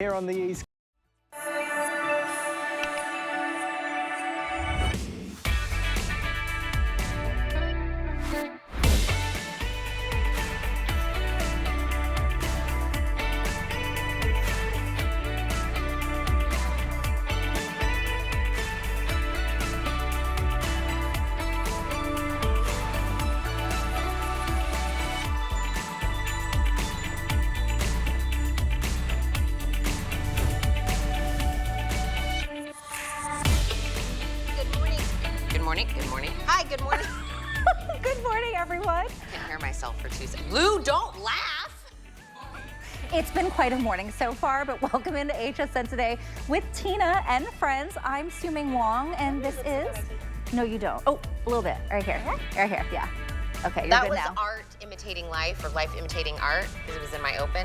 Here on the East. Good morning. Hi, good morning. Good morning, everyone. I can't hear myself for 2 seconds. Lou, don't laugh. It's been quite a morning so far, but welcome into HSN Today with Tina and friends. I'm Su Ming Wong, and this is... No, you don't. Oh, a little bit. Right here. Right here, yeah. Okay, you're that good was now. art imitating life, or life imitating art, because it was in my open.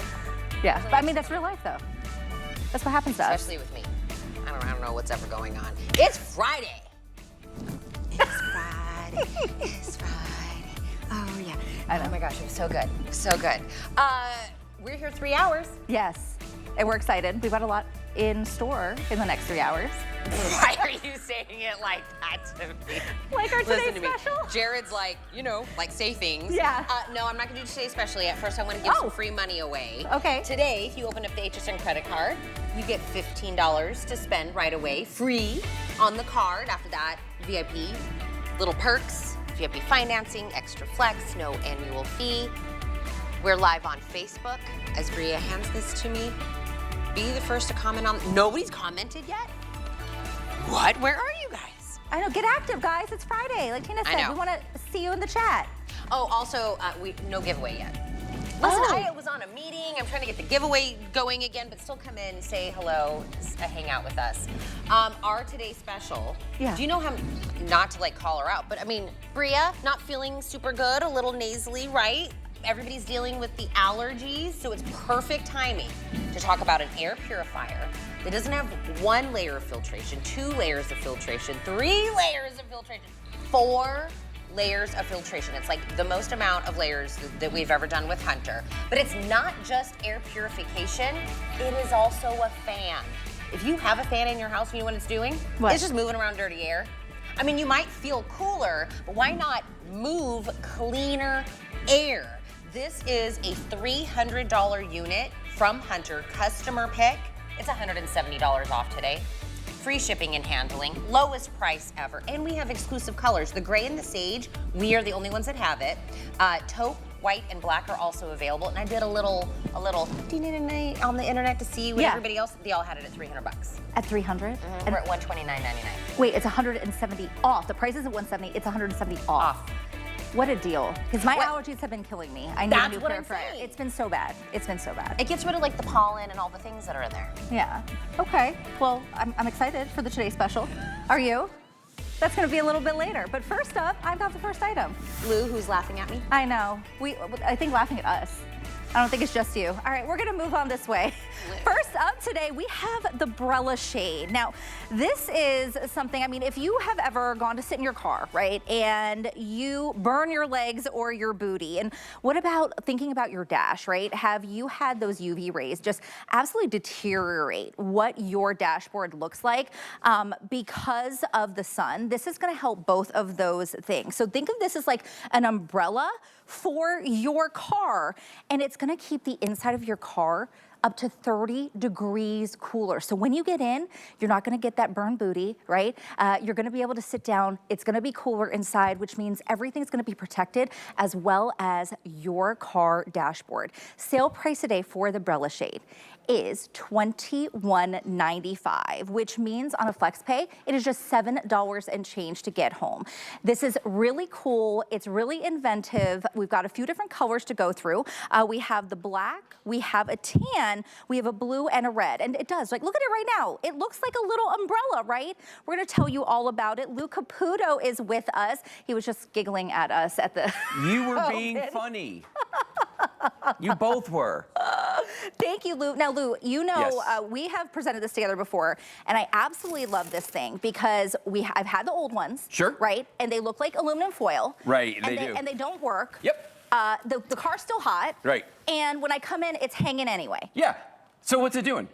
Yeah, but I mean, that's real life, though. That's what happens to us. Especially with me. I don't know what's ever going on. It's Friday. It's Friday. It's Friday. Oh, yeah. I know. Oh, my gosh, it was so good. So good. We're here 3 hours. Yes, and we're excited. We've got a lot in store in the next 3 hours. Why are you saying it like that to me? Like our Today Listen to me. special? Jared's like, like say things. Yeah. No, I'm not gonna do Today Special yet. First, I wanna give some free money away. Okay. Today, if you open up the HSN credit card, you get $15 to spend right away, free on the card. After that, VIP, little perks, VIP financing, extra flex, no annual fee. We're live on Facebook. As Bria hands this to me, be the first to comment on. Nobody's commented yet? What? Where are you guys? I know, get active, guys. It's Friday. Like Tina said, we want to see you in the chat. Oh, also, no giveaway yet. Listen, I was on a meeting. I'm trying to get the giveaway going again, but still come in, say hello, hang out with us. Our Today Special. Yeah. Do you know how, not to like call her out, but I mean, Bria, not feeling super good, a little nasally, right? Everybody's dealing with the allergies, so it's perfect timing to talk about an air purifier that doesn't have 1 layer of filtration, 2 layers of filtration, 3 layers of filtration, 4 layers of filtration. It's like the most amount of layers that we've ever done with Hunter. But it's not just air purification, it is also a fan. If you have a fan in your house, you know what it's doing? What? It's just moving around dirty air. I mean, you might feel cooler, but why not move cleaner air? This is a $300 unit from Hunter, customer pick. It's $170 off today. Free shipping and handling, lowest price ever. And we have exclusive colors. The gray and the sage, we are the only ones that have it. Taupe, white, and black are also available. And I did a little on the internet to see what everybody else, they all had it at 300 bucks. At 300? Mm-hmm. We're at $129.99. Wait, it's 170 off. The price isn't 170, it's 170 off. What a deal. Because my allergies have been killing me. I need a new purifier. It's been so bad. It's been so bad. It gets rid of like the pollen and all the things that are in there. Yeah. Okay. Well, I'm excited for the Today Special. Are you? That's going to be a little bit later. But first up, I've got the first item. Lou, who's laughing at me? I know. I think laughing at us. I don't think it's just you. All right, we're gonna move on this way. First up today, we have the Brella shade. Now, this is something, I mean, if you have ever gone to sit in your car, right, and you burn your legs or your booty, and what about thinking about your dash, right? Have you had those UV rays just absolutely deteriorate what your dashboard looks like because of the sun? This is gonna help both of those things. So think of this as like an umbrella for your car, and it's gonna keep the inside of your car up to 30 degrees cooler. So when you get in, you're not gonna get that burned booty, right? You're gonna be able to sit down. It's gonna be cooler inside, which means everything's gonna be protected, as well as your car dashboard. Sale price today for the Brella shade is $21.95, which means on a flex pay, it is just $7 and change to get home. This is really cool. It's really inventive. We've got a few different colors to go through. We have the black, we have a tan, we have a blue and a red. And it does, like, look at it right now. It looks like a little umbrella, right? We're gonna tell you all about it. Lou Caputo is with us. He was just giggling at us at the You were being funny. You both were. Thank you, Lou. Now, Lou, you know, Yes. We have presented this together before, and I absolutely love this thing because I've had the old ones. Sure. Right? And they look like aluminum foil. Right, and they do. And they don't work. Yep. The car's still hot. Right. And when I come in, it's hanging anyway. Yeah. So what's it doing?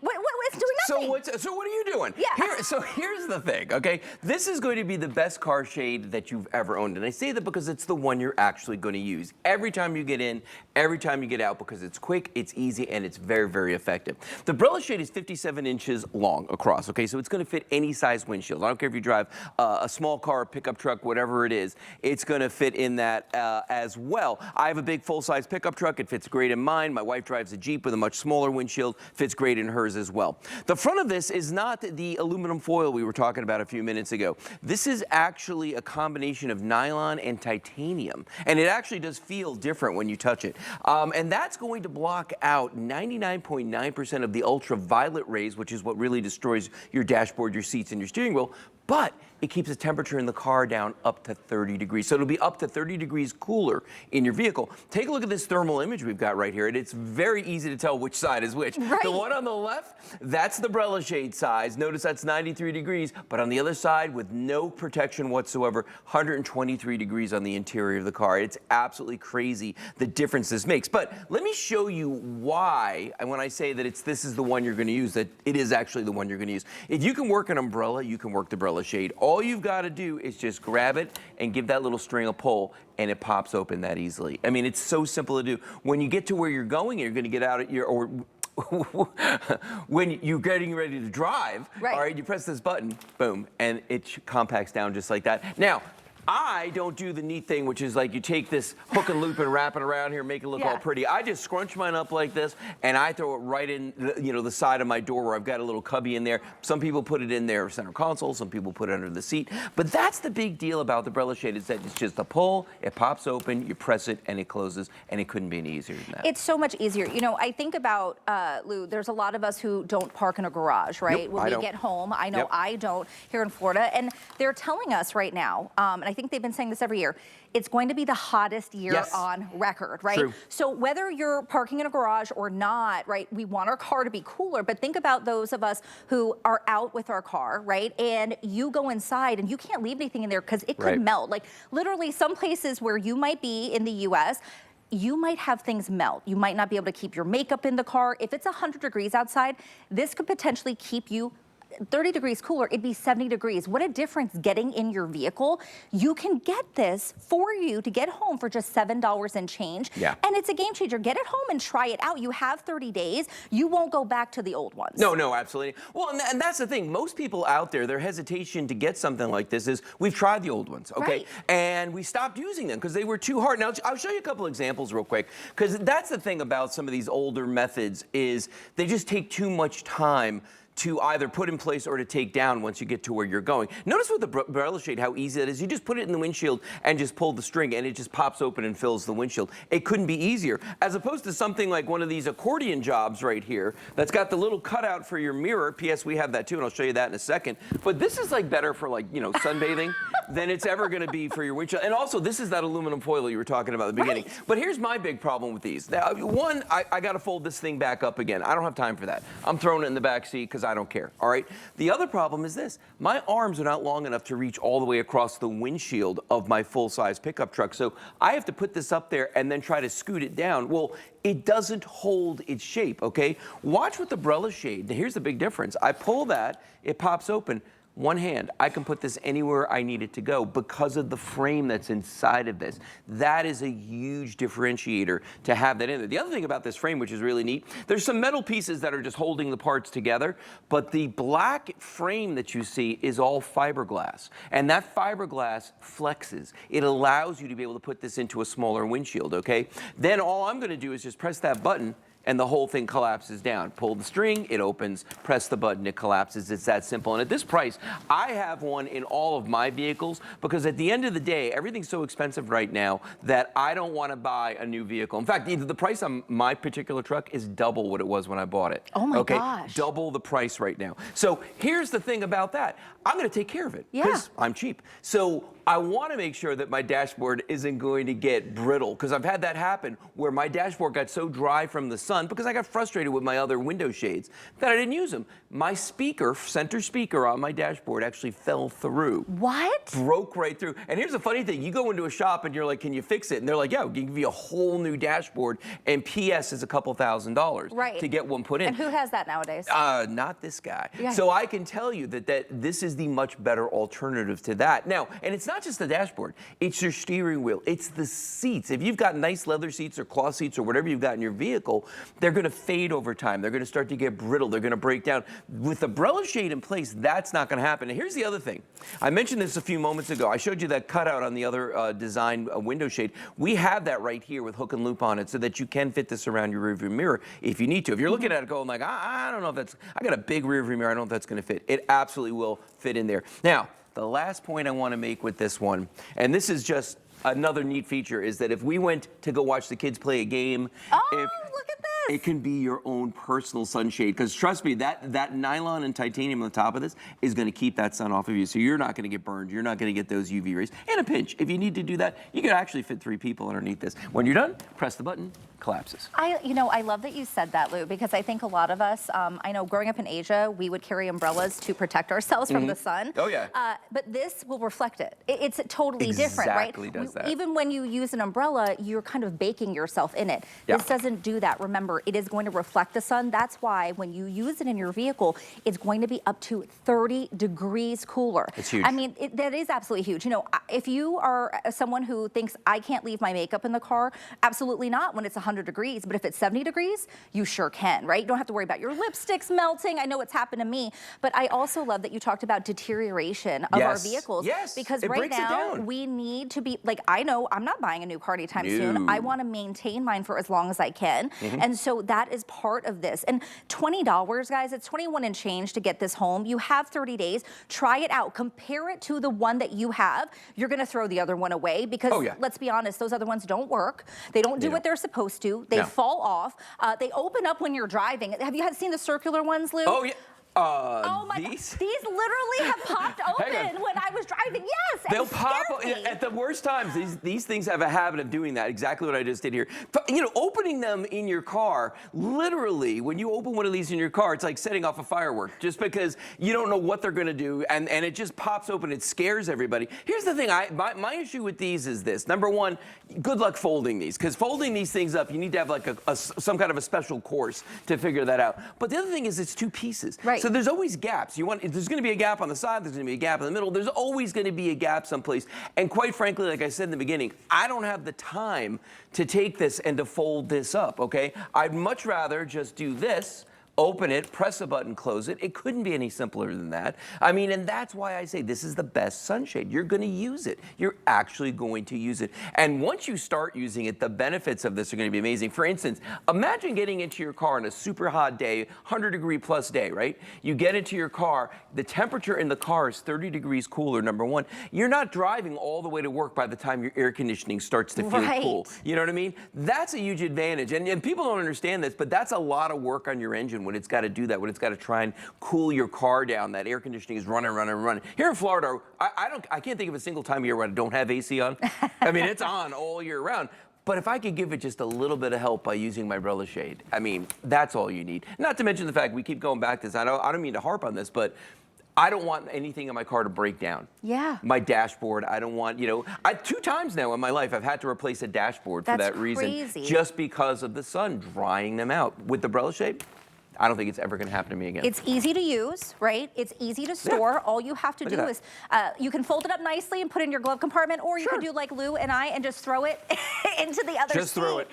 It's doing nothing. So what are you doing? Yeah. So here's the thing, okay? This is going to be the best car shade that you've ever owned. And I say that because it's the one you're actually going to use every time you get in, every time you get out, because it's quick, it's easy, and it's very, very effective. The umbrella shade is 57 inches long across, okay? So it's going to fit any size windshield. I don't care if you drive a small car, pickup truck, whatever it is, it's going to fit in that as well. I have a big full-size pickup truck. It fits great in mine. My wife drives a Jeep with a much smaller windshield. Fits great in hers as well. The front of this is not the aluminum foil we were talking about a few minutes ago. This is actually a combination of nylon and titanium, and it actually does feel different when you touch it. And that's going to block out 99.9% of the ultraviolet rays, which is what really destroys your dashboard, your seats, and your steering wheel. But it keeps the temperature in the car down up to 30 degrees. So it'll be up to 30 degrees cooler in your vehicle. Take a look at this thermal image we've got right here, and it's very easy to tell which side is which. Right. The one on the left, that's the umbrella shade size. Notice that's 93 degrees, but on the other side, with no protection whatsoever, 123 degrees on the interior of the car. It's absolutely crazy the difference this makes. But let me show you why, and when I say that this is the one you're gonna use, that it is actually the one you're gonna use. If you can work an umbrella, you can work the umbrella shade. All you've got to do is just grab it and give that little string a pull, and it pops open that easily. I mean, it's so simple to do. When you get to where you're going, you're going to get out of your, or when you're getting ready to drive, right. All right, you press this button, boom, and it compacts down just like that. Now, I don't do the neat thing, which is like you take this hook and loop and wrap it around here, make it look all pretty. I just scrunch mine up like this, and I throw it right in, the side of my door where I've got a little cubby in there. Some people put it in their center console, some people put it under the seat. But that's the big deal about the umbrella shade, is that it's just a pull, it pops open, you press it, and it closes, and it couldn't be any easier than that. It's so much easier. You know, I think about, Lou, there's a lot of us who don't park in a garage, right? Nope, when we get home, I know I don't here in Florida, and they're telling us right now, and I think they've been saying this every year, it's going to be the hottest year on record, right? True. So whether you're parking in a garage or not, right, we want our car to be cooler, but think about those of us who are out with our car, right? And you go inside and you can't leave anything in there because it could melt. Like literally some places where you might be in the US, you might have things melt. You might not be able to keep your makeup in the car. If it's 100 degrees outside, this could potentially keep you 30 degrees cooler, it'd be 70 degrees. What a difference getting in your vehicle. You can get this for you to get home for just $7 and change. Yeah. And it's a game changer. Get it home and try it out. You have 30 days. You won't go back to the old ones. No, absolutely. Well, and that's the thing. Most people out there, their hesitation to get something like this is we've tried the old ones, okay? Right. And we stopped using them because they were too hard. Now, I'll show you a couple examples real quick, because that's the thing about some of these older methods is they just take too much time to either put in place or to take down once you get to where you're going. Notice with the umbrella shade how easy that is. You just put it in the windshield and just pull the string and it just pops open and fills the windshield. It couldn't be easier. As opposed to something like one of these accordion jobs right here that's got the little cutout for your mirror. P.S. we have that too, and I'll show you that in a second. But this is like better for sunbathing than it's ever gonna be for your windshield. And also this is that aluminum foil you were talking about at the beginning. But here's my big problem with these. Now, one, I gotta fold this thing back up again. I don't have time for that. I'm throwing it in the back seat because I don't care, all right? The other problem is this. My arms are not long enough to reach all the way across the windshield of my full-size pickup truck, so I have to put this up there and then try to scoot it down. Well, it doesn't hold its shape, okay? Watch with the umbrella shade. Now, here's the big difference. I pull that, it pops open. One hand, I can put this anywhere I need it to go because of the frame that's inside of this. That is a huge differentiator to have that in there. The other thing about this frame, which is really neat, there's some metal pieces that are just holding the parts together, but the black frame that you see is all fiberglass. And that fiberglass flexes. It allows you to be able to put this into a smaller windshield, okay? Then all I'm gonna do is just press that button and the whole thing collapses down. Pull the string, it opens, press the button, it collapses. It's that simple. And at this price, I have one in all of my vehicles because at the end of the day, everything's so expensive right now that I don't want to buy a new vehicle. In fact, the price on my particular truck is double what it was when I bought it. Oh my gosh. Double the price right now. So here's the thing about that. I'm going to take care of it because I'm cheap. So I want to make sure that my dashboard isn't going to get brittle, because I've had that happen where my dashboard got so dry from the sun because I got frustrated with my other window shades that I didn't use them. My speaker, center speaker on my dashboard actually fell through. What? Broke right through. And here's the funny thing. You go into a shop and you're like, can you fix it? And they're like, yeah, we'll give you a whole new dashboard. And PS is a couple $1,000 to get one put in. And who has that nowadays? Not this guy. Yeah. So I can tell you that this is the much better alternative to that. Now, and it's not just the dashboard. It's your steering wheel. It's the seats. If you've got nice leather seats or cloth seats or whatever you've got in your vehicle, they're going to fade over time. They're going to start to get brittle. They're going to break down. With the umbrella shade in place, that's not going to happen. And here's the other thing. I mentioned this a few moments ago. I showed you that cutout on the other design window shade. We have that right here with hook and loop on it so that you can fit this around your rearview mirror if you need to. If you're looking at it going like, I don't know if that's, I got a big rearview mirror, I don't know if that's going to fit. It absolutely will fit in there. Now, the last point I want to make with this one, and this is just another neat feature, is that if we went to go watch the kids play a game, look at this. It can be your own personal sunshade, because trust me, that nylon and titanium on the top of this is going to keep that sun off of you, so you're not going to get burned. You're not going to get those UV rays. And a pinch, if you need to do that, you can actually fit 3 people underneath this. When you're done, press the button, collapses. I love that you said that, Lou, because I think a lot of us, I know growing up in Asia, we would carry umbrellas to protect ourselves from the sun. Oh, yeah. But this will reflect it. It's totally different, right? Exactly does that. Even when you use an umbrella, you're kind of baking yourself in it. Yeah. This doesn't do that. Remember, it is going to reflect the sun. That's why when you use it in your vehicle, it's going to be up to 30 degrees cooler. It's huge. I mean, that is absolutely huge. You know, if you are someone who thinks I can't leave my makeup in the car, absolutely not when it's 100 degrees. But if it's 70 degrees, you sure can, right? You don't have to worry about your lipsticks melting. I know it's happened to me. But I also love that you talked about deterioration of our vehicles. Yes. Because it right breaks it now, down. we need to be, like, I know I'm not buying a new car anytime soon. I want to maintain mine for as long as I can. And so that is part of this. And $20, guys, it's 21 and change to get this home. You have 30 days. Try it out. Compare it to the one that you have. You're going to throw the other one away because, let's be honest, those other ones don't work. They don't do what they're supposed to. They fall off. They open up when you're driving. Have you seen the circular ones, Lou? Oh, yeah. Oh my God. These literally have popped open when I was driving. Yes, they'll pop at the worst times. These things have a habit of doing that. Exactly what I just did here. You know, opening them in your car, literally, when you open one of these in your car, it's like setting off a firework, just because you don't know what they're going to do, and it just pops open. It scares everybody. Here's the thing. My issue with these is this. Number one, good luck folding these, because folding these things up, you need to have like some kind of a special course to figure that out. But the other thing is it's 2 pieces. Right. So there's always gaps. There's going to be a gap on the side. There's going to be a gap in the middle. There's always going to be a gap someplace. And quite frankly, like I said in the beginning, I don't have the time to take this and to fold this up, okay? I'd much rather just do this, open it, press a button, close it. It couldn't be any simpler than that. I mean, and that's why I say this is the best sunshade. You're going to use it. You're actually going to use it. And once you start using it, the benefits of this are going to be amazing. For instance, imagine getting into your car on a super hot day, 100-degree-plus day, right? You get into your car, the temperature in the car is 30 degrees cooler, number one. You're not driving all the way to work by the time your air conditioning starts to feel cool. You know what I mean? That's a huge advantage. And people don't understand this, but that's a lot of work on your engine when it's got to do that, when it's got to try and cool your car down. That air conditioning is running. Here in Florida, I can't think of a single time of year where I don't have AC on. I mean, it's on all year round. But if I could give it just a little bit of help by using my umbrella shade, I mean, that's all you need. Not to mention the fact we keep going back to this. I don't mean to harp on this, but I don't want anything in my car to break down. Yeah. My dashboard, I don't want, 2 times now in my life I've had to replace a dashboard for that reason. Just because of the sun drying them out. With the umbrella shade, I don't think it's ever going to happen to me again. It's easy to use, right? It's easy to store. All you have to do is, you can fold it up nicely and put it in your glove compartment, or you can do like Lou and I and just throw it into the other seat. Just throw it.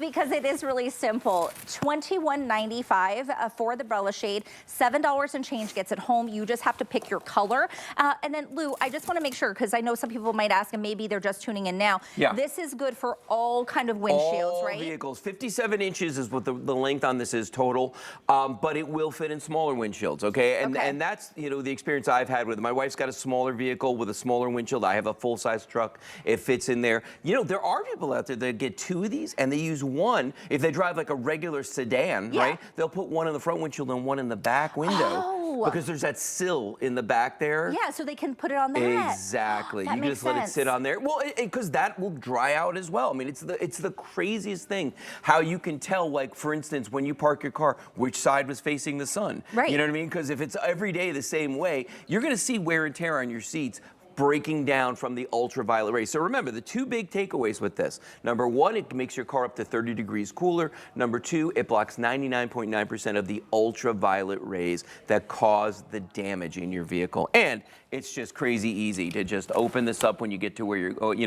Because it is really simple. $21.95 for the umbrella shade. $7 and change gets it home. You just have to pick your color. And then Lou, I just want to make sure, because I know some people might ask, and maybe they're just tuning in now. Yeah. This is good for all kind of windshields, right? All vehicles. 57 inches is what the length on this is total. but it will fit in smaller windshields, okay? And that's, the experience I've had with it. My wife's got a smaller vehicle with a smaller windshield. I have a full-size truck. It fits in there. There are people out there that get 2 of these, and they use one. If they drive like a regular sedan, right? They'll put one in the front windshield and one in the back window. Because there's that sill in the back there. Yeah, so they can put it on that. Exactly. That You makes just let it sense. sit on there. Well, because that will dry out as well. I mean, it's the craziest thing how you can tell, like, for instance, when you park your car, which side was facing the sun. Right. You know what I mean? Because if it's every day the same way, you're going to see wear and tear on your seats breaking down from the ultraviolet rays. So remember, the 2 big takeaways with this. Number 1, it makes your car up to 30 degrees cooler. Number 2, it blocks 99.9% of the ultraviolet rays that cause the damage in your vehicle. And it's just crazy easy to just open this up when you get to where you're, when you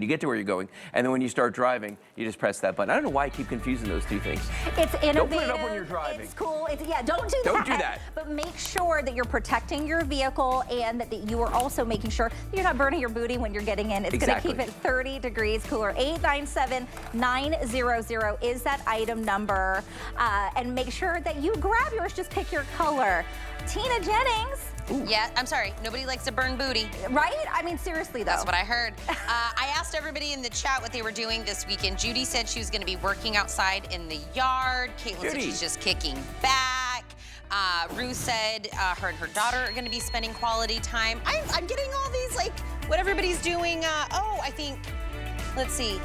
get to where you're going, and then when you start driving, you just press that button. I don't know why I keep confusing those 2 things. It's innovative. Don't put it up when you're driving. It's cool. Don't do that. Don't do that. But make sure that you're protecting your vehicle and that you are also making sure that you're not burning your booty when you're getting in. It's going to keep it 30 degrees cooler. 897-900 is that item number. And make sure that you grab yours. Just pick your color. Tina Jennings. Ooh. Yeah, I'm sorry. Nobody likes to burn booty. Right? I mean, seriously, though. That's what I heard. I asked everybody in the chat what they were doing this weekend. Judy said she was going to be working outside in the yard. Caitlin said she's just kicking back. Ruth said her and her daughter are going to be spending quality time. I'm getting all these, like, what everybody's doing. I think, let's see.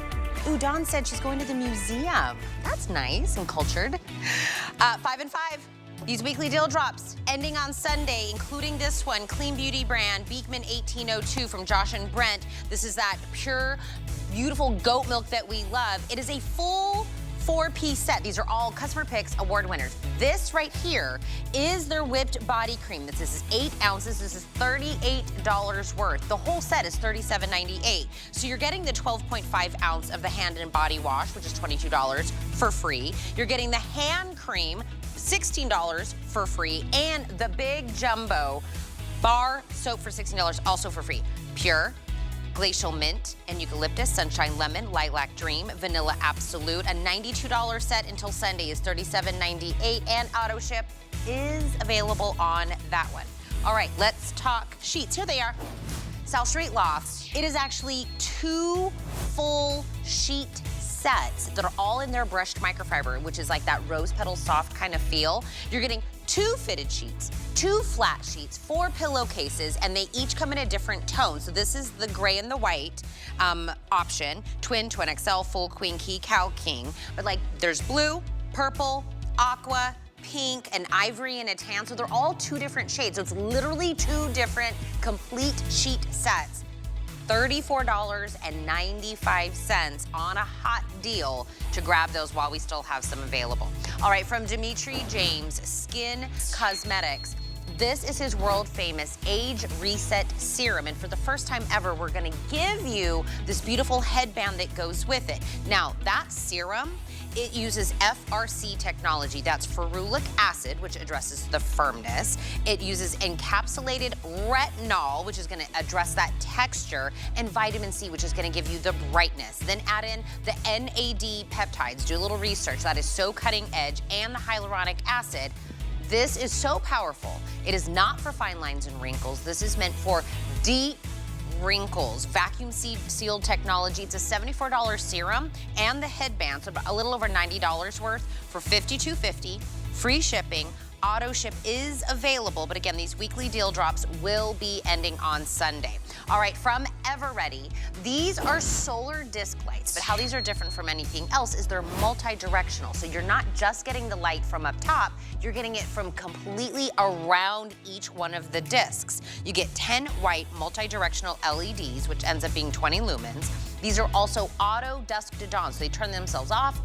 Ooh, Dawn said she's going to the museum. That's nice and cultured. 5 and 5. These weekly deal drops ending on Sunday, including this one, Clean Beauty brand, Beekman 1802 from Josh and Brent. This is that pure, beautiful goat milk that we love. It is a full 4-piece set. These are all customer picks, award winners. This right here is their whipped body cream. This is 8 ounces. This is $38 worth. The whole set is $37.98. So you're getting the 12.5 ounce of the hand and body wash, which is $22 for free. You're getting the hand cream, $16 for free, and the big jumbo bar soap for $16 also for free. Pure, glacial mint, and eucalyptus, sunshine lemon, lilac dream, vanilla absolute. A $92 set until Sunday is $37.98, and auto ship is available on that one. All right, let's talk sheets. Here they are. South Street Lofts. It is actually 2 full sheet sets that are all in their brushed microfiber, which is like that rose petal soft kind of feel. You're getting 2 fitted sheets, 2 flat sheets, 4 pillowcases, and they each come in a different tone. So this is the gray and the white option, twin XL, full queen, key, cow, king. But like there's blue, purple, aqua, pink, and ivory, and a tan. So they're all 2 different shades. So it's literally 2 different complete sheet sets. $34.95 on a hot deal to grab those while we still have some available. All right, from Dimitri James, Skin Cosmetics. This is his world famous Age Reset Serum. And for the first time ever, we're gonna give you this beautiful headband that goes with it. Now, that serum, it uses FRC technology. That's ferulic acid, which addresses the firmness. It uses encapsulated retinol, which is gonna address that texture, and vitamin C, which is gonna give you the brightness. Then add in the NAD peptides. Do a little research. That is so cutting edge, and the hyaluronic acid. This is so powerful. It is not for fine lines and wrinkles. This is meant for deep wrinkles. Vacuum sealed technology. It's a $74 serum and the headband, so a little over $90 worth for $52.50. Free shipping. Auto ship is available, but again, these weekly deal drops will be ending on Sunday. All right, from Everready, these are solar disc lights, but how these are different from anything else is they're multi-directional. So you're not just getting the light from up top, you're getting it from completely around each one of the discs. You get 10 white multi-directional LEDs, which ends up being 20 lumens. These are also auto dusk to dawn, so they turn themselves off,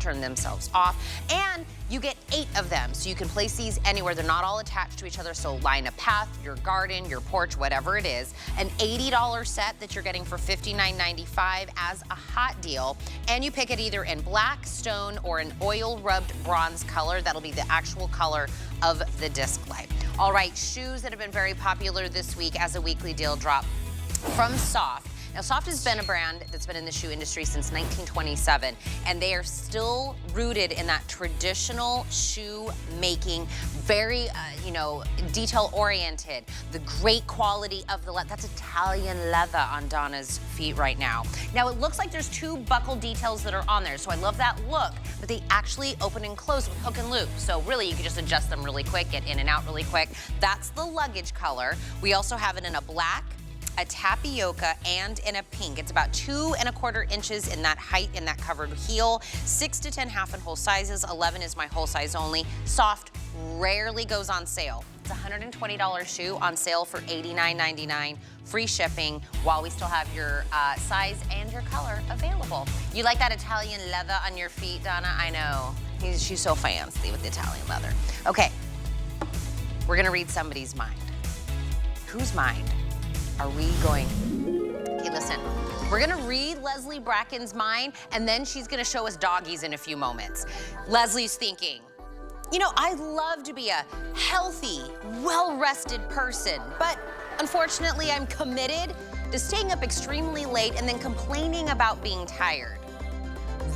and you get 8 of them, so you can place these anywhere. They're not all attached to each other, so line a path, your garden, your porch, whatever it is. An $80 set that you're getting for $59.95 as a hot deal, and you pick it either in black, stone, or an oil-rubbed bronze color. That'll be the actual color of the disc light. All right, shoes that have been very popular this week as a weekly deal drop from Soft. Now, Soft has been a brand that's been in the shoe industry since 1927, and they are still rooted in that traditional shoe making, very, you know, detail-oriented, the great quality of the leather. That's Italian leather on Donna's feet right now. Now, it looks like there's 2 buckle details that are on there, so I love that look, but they actually open and close with hook and loop. So really, you can just adjust them really quick, get in and out really quick. That's the luggage color. We also have it in a black, a tapioca, and in a pink. It's about 2 1/4 inches in that height, in that covered heel. 6 to 10 half and whole sizes. 11 is my whole size only. Soft rarely goes on sale. It's a $120 shoe on sale for $89.99. Free shipping while we still have your size and your color available. You like that Italian leather on your feet, Donna? I know. She's so fancy with the Italian leather. Okay, we're gonna read somebody's mind. Whose mind are we going? Okay, listen. We're gonna read Leslie Bracken's mind, and then she's gonna show us doggies in a few moments. Leslie's thinking, you know, I'd love to be a healthy, well-rested person, but unfortunately, I'm committed to staying up extremely late and then complaining about being tired.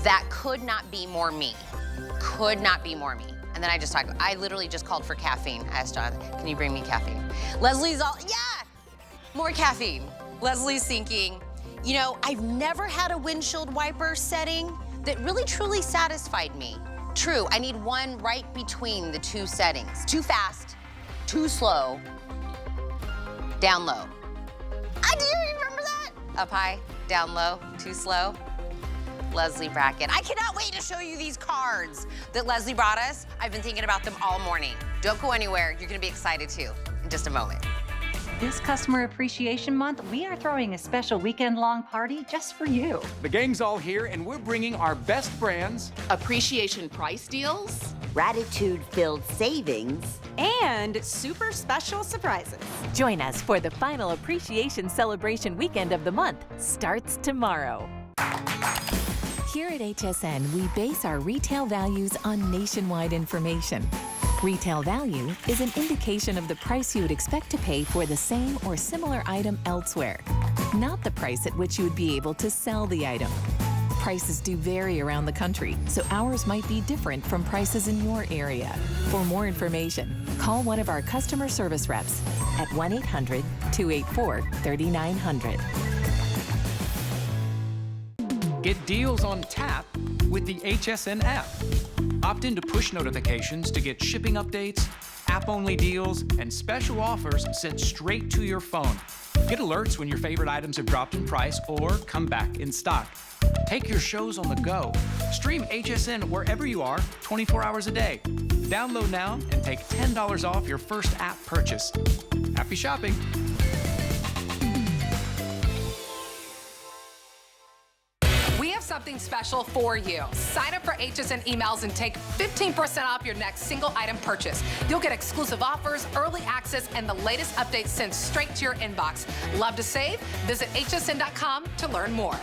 That could not be more me. Could not be more me. And then I literally just called for caffeine. I asked John, can you bring me caffeine? Leslie's all, yeah, more caffeine. Leslie's thinking, you know, I've never had a windshield wiper setting that really truly satisfied me. True, I need one right between the 2 settings. Too fast, too slow, down low. Do you remember that? Up high, down low, too slow. Leslie Bracken. I cannot wait to show you these cards that Leslie brought us. I've been thinking about them all morning. Don't go anywhere. You're gonna be excited too in just a moment. This Customer Appreciation Month, we are throwing a special weekend-long party just for you. The gang's all here, and we're bringing our best brands, appreciation price deals, gratitude-filled savings, and super special surprises. Join us for the final appreciation celebration weekend of the month. Starts tomorrow. Here at HSN, we base our retail values on nationwide information. Retail value is an indication of the price you would expect to pay for the same or similar item elsewhere, not the price at which you would be able to sell the item. Prices do vary around the country, so ours might be different from prices in your area. For more information, call one of our customer service reps at 1-800-284-3900. get deals on tap with the HSN app. Opt into push notifications to get shipping updates, app-only deals, and special offers sent straight to your phone. Get alerts when your favorite items have dropped in price or come back in stock. Take your shows on the go. Stream HSN wherever you are, 24 hours a day. Download now and take $10 off your first app purchase. Happy shopping. we have something special for you. Sign up for HSN emails and take 15% off your next single item purchase. You'll get exclusive offers, early access, and the latest updates sent straight to your inbox. Love to save? Visit hsn.com to learn more.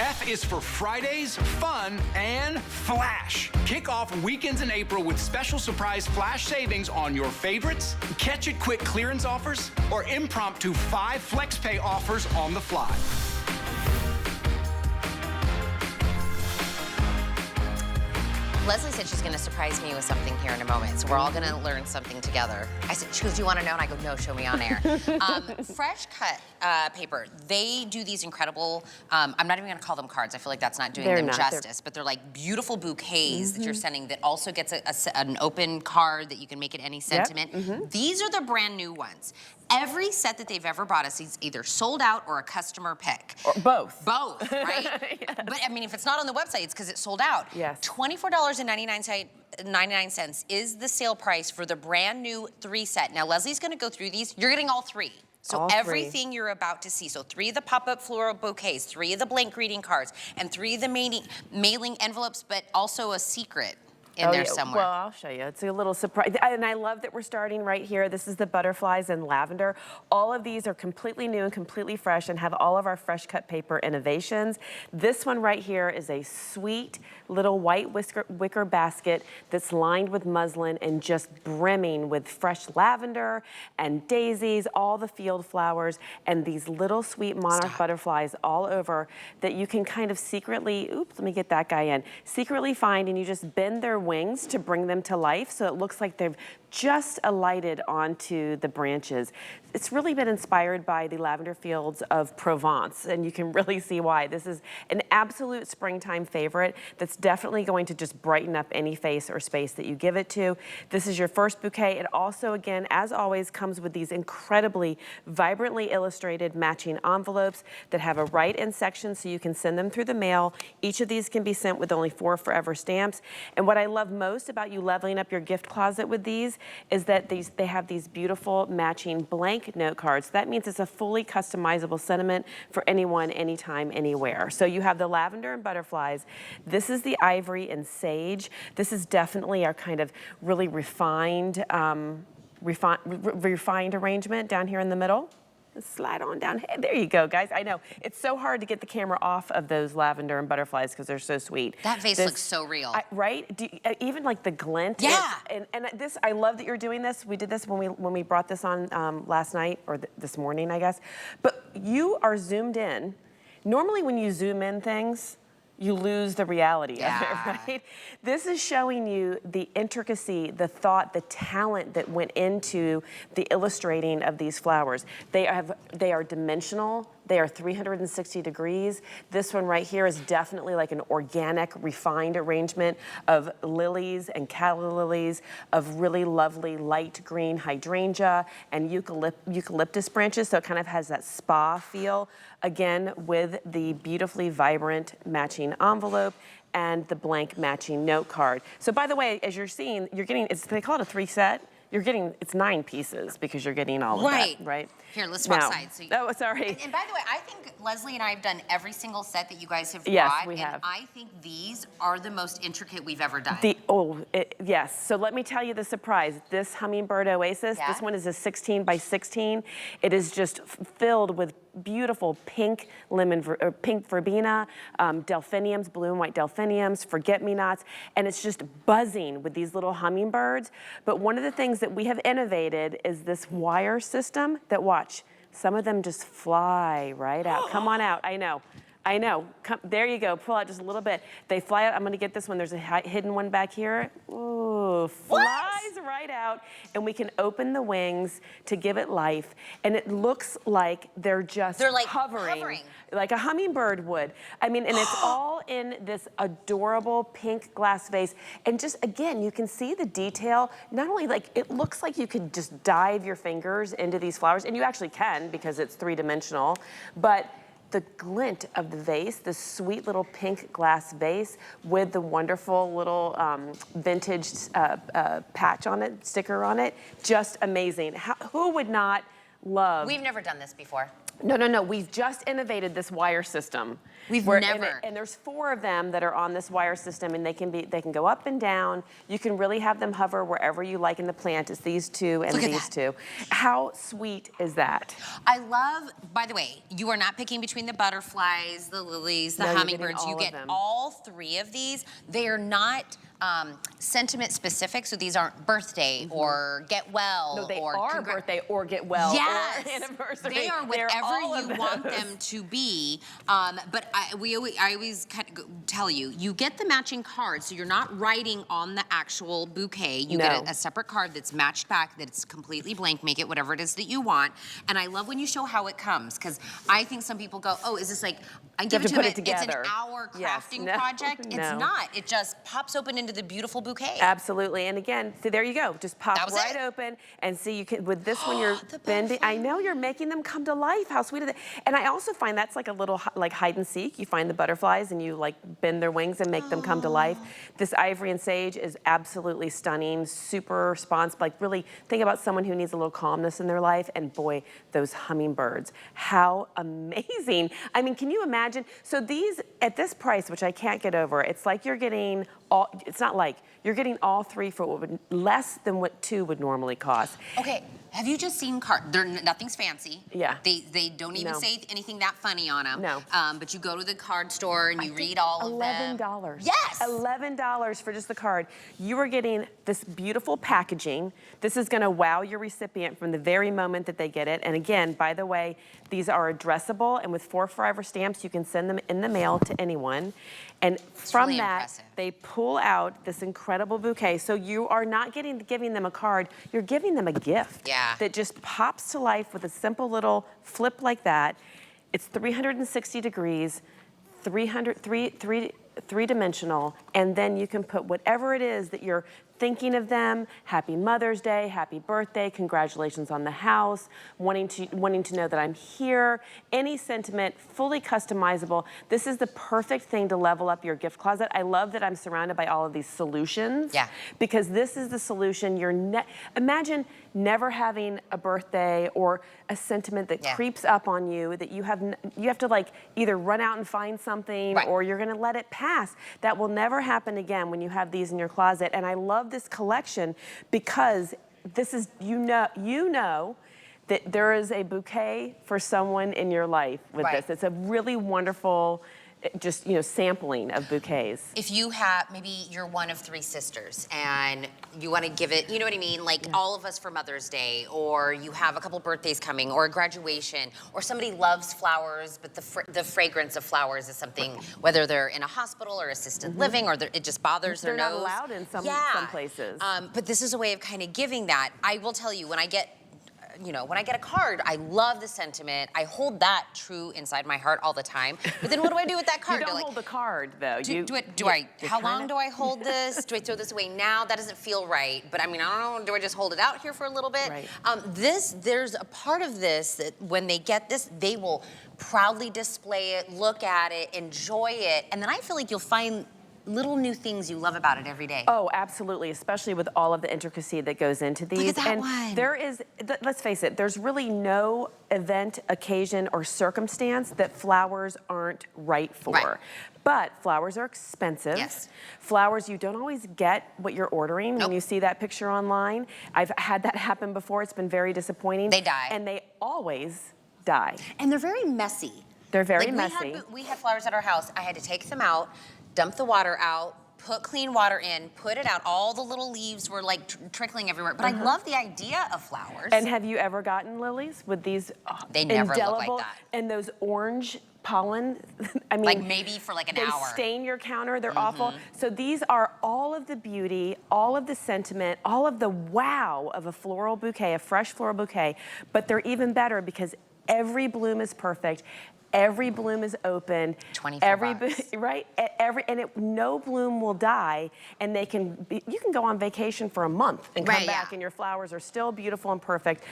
F is for Fridays, fun, and flash. Kick off weekends in April with special surprise flash savings on your favorites, catch it quick clearance offers, or impromptu 5 flex pay offers on the fly. Leslie said she's gonna surprise me with something here in a moment, so we're all gonna learn something together. I said, she goes, do you wanna know? And I go, no, show me on air. Fresh cut paper, they do these incredible, I'm not even gonna call them cards. I feel like that's not doing them justice, but they're like beautiful bouquets that you're sending that also gets an open card that you can make it any sentiment. These are the brand new ones. Every set that they've ever brought us is either sold out or a customer pick. Or both. Both, right? But I mean, if it's not on the website, it's because it's sold out. Yes. $24.99 is the sale price for the brand new 3 set. Now, Leslie's gonna go through these. You're getting all 3. So all 3. Everything you're about to see. So 3 of the pop-up floral bouquets, 3 of the blank greeting cards, and 3 of the mailing envelopes, but also a secret in there yeah. somewhere. Well, I'll show you. It's a little surprise. And I love that we're starting right here. This is the butterflies in lavender. All of these are completely new and completely fresh and have all of our fresh cut paper innovations. This one right here is a sweet little white wicker basket that's lined with muslin and just brimming with fresh lavender and daisies, all the field flowers, and these little sweet monarch butterflies all over that you can kind of secretly, oops, let me get that guy in, secretly find, and you just bend their wings to bring them to life so it looks like they've just alighted onto the branches. It's really been inspired by the lavender fields of Provence, and you can really see why. This is an absolute springtime favorite that's definitely going to just brighten up any face or space that you give it to. This is your first bouquet. It also, again, as always, comes with these incredibly vibrantly illustrated matching envelopes that have a write-in section so you can send them through the mail. Each of these can be sent with only 4 forever stamps. And what I love most about you leveling up your gift closet with these is that they have these beautiful matching blank note cards. That means it's a fully customizable sentiment for anyone, anytime, anywhere. So you have the lavender and butterflies. This is the ivory and sage. This is definitely our kind of really refined, refined arrangement down here in the middle. Slide on down. Hey, there you go, guys. I know it's so hard to get the camera off of those lavender and butterflies because they're so sweet. That vase looks so real. Right? Even like the glint. Yeah. And this, I love that you're doing this. We did this when we brought this on last night or this morning, I guess. But you are zoomed in. Normally, when you zoom in things, you lose the reality of it, right? This is showing you the intricacy, the thought, the talent that went into the illustrating of these flowers. They are dimensional. They are 360 degrees. This one right here is definitely like an organic, refined arrangement of lilies and calla lilies, of really lovely light green hydrangea and eucalyptus branches, so it kind of has that spa feel. Again, with the beautifully vibrant matching envelope and the blank matching note card. So by the way, as you're seeing, you're getting, they call it a 3 set. You're getting, it's 9 pieces because you're getting all of that, right? Here, let's swap sides. So oh, sorry. And by the way, I think Leslie and I have done every single set that you guys have yes, brought. We and have. I think these are the most intricate we've ever done. Yes. So let me tell you the surprise. This Hummingbird Oasis, this one is a 16 by 16. It is just filled with beautiful pink pink verbena, delphiniums, blue and white delphiniums, forget-me-nots, and it's just buzzing with these little hummingbirds. But one of the things that we have innovated is this wire system that, watch, some of them just fly right out. Come on out. I know. Come, there you go. Pull out just a little bit. They fly out. I'm going to get this one. There's a hidden one back here. Ooh, flies right out. And we can open the wings to give it life. And it looks like they're like hovering. Like a hummingbird would. I mean, and it's all in this adorable pink glass vase. And just, again, you can see the detail. Not only like, it looks like you could just dive your fingers into these flowers. And you actually can because it's 3-dimensional. But the glint of the vase, the sweet little pink glass vase with the wonderful little vintage patch on it, sticker on it, just amazing. Who would not love? We've never done this before. No. We've just innovated this wire system. And there's 4 of them that are on this wire system, and they can go up and down. You can really have them hover wherever you like in the plant. It's these 2 and these 2. How sweet is that? I love, by the way, you are not picking between the butterflies, the lilies, the hummingbirds. You get all 3 of these. They are not sentiment specific, so these aren't birthday or get well. No, they are birthday or get well or anniversary. They are whatever you want them to be. But I always kind of tell you, you get the matching card, so you're not writing on the actual bouquet. You get a separate card that's matched back, that's completely blank. Make it whatever it is that you want. And I love when you show how it comes, because I think some people go, oh, is this like, I give it to them, it's an hour crafting project. It's not. It just pops open into the beautiful bouquet. Absolutely. And again, see, there you go. Just pop right open and see, you can, with this one, you're bending. I know, you're making them come to life. How sweet is that? And I also find that's like a little like hide and seek. You find the butterflies and you like bend their wings and make them come to life. This ivory and sage is absolutely stunning, super responsive. Like, really think about someone who needs a little calmness in their life, and boy, those hummingbirds, how amazing. I mean, can you imagine? So these, at this price, which I can't get over, it's like you're getting it's not like, you're getting all 3 for what would, less than what 2 would normally cost. Okay, have you just seen nothing's fancy. Yeah. They don't even No. say anything that funny on them. No. But you go to the card store and you read all of them. $11. Yes. $11 for just the card. You are getting this beautiful packaging. This is gonna wow your recipient from the very moment that they get it. And again, by the way, these are addressable, and with 4 forever stamps, you can send them in the mail to anyone. And from really that, impressive. they pull out this incredible bouquet. So you are not giving them a card, you're giving them a gift. Yeah. That just pops to life with a simple little flip like that. It's 360 degrees, three-dimensional, and then you can put whatever it is that you're thinking of them. Happy Mother's Day, happy birthday, congratulations on the house, wanting to know that I'm here. Any sentiment, fully customizable. This is the perfect thing to level up your gift closet. I love that I'm surrounded by all of these solutions. Yeah. Because this is the solution. Imagine never having a birthday or a sentiment that creeps up on you that you have to like either run out and find something or you're gonna let it pass. That will never happen again when you have these in your closet. And I love this collection because this is, you know that there is a bouquet for someone in your life with this. It's a really wonderful, just, sampling of bouquets. If you have, maybe you're one of 3 sisters and you want to give it, you know what I mean? Like all of us for Mother's Day, or you have a couple birthdays coming, or a graduation, or somebody loves flowers, but the fragrance of flowers is something, whether they're in a hospital or assisted living, or it just bothers their nose. They're not allowed in some places. But this is a way of kind of giving that. I will tell you, when I get a card, I love the sentiment. I hold that true inside my heart all the time. But then what do I do with that card? You don't hold the card, though. How long do I hold this? Do I throw this away now? That doesn't feel right. But I mean, I don't know, do I just hold it out here for a little bit? Right. There's a part of this that when they get this, they will proudly display it, look at it, enjoy it. And then I feel like you'll find little new things you love about it every day. Oh, absolutely, especially with all of the intricacy that goes into these. Look at that and one. There is, let's face it, there's really no event, occasion, or circumstance that flowers aren't right for. Right. But flowers are expensive. Yes. Flowers, you don't always get what you're ordering when you see that picture online. I've had that happen before. It's been very disappointing. They die. And they always die. And they're very messy. They're very like messy. We had flowers at our house. I had to take them out, dump the water out, put clean water in, put it out. All the little leaves were like trickling everywhere. But I love the idea of flowers. And have you ever gotten lilies with these They never look indelible, like that. and those orange pollen? I mean, like maybe for like an hour. They stain your counter. They're awful. So these are all of the beauty, all of the sentiment, all of the wow of a floral bouquet, a fresh floral bouquet. But they're even better because every bloom is perfect. Every bloom is open. 24 bucks. Right? No bloom will die, and you can go on vacation for a month and come back, and your flowers are still beautiful and perfect,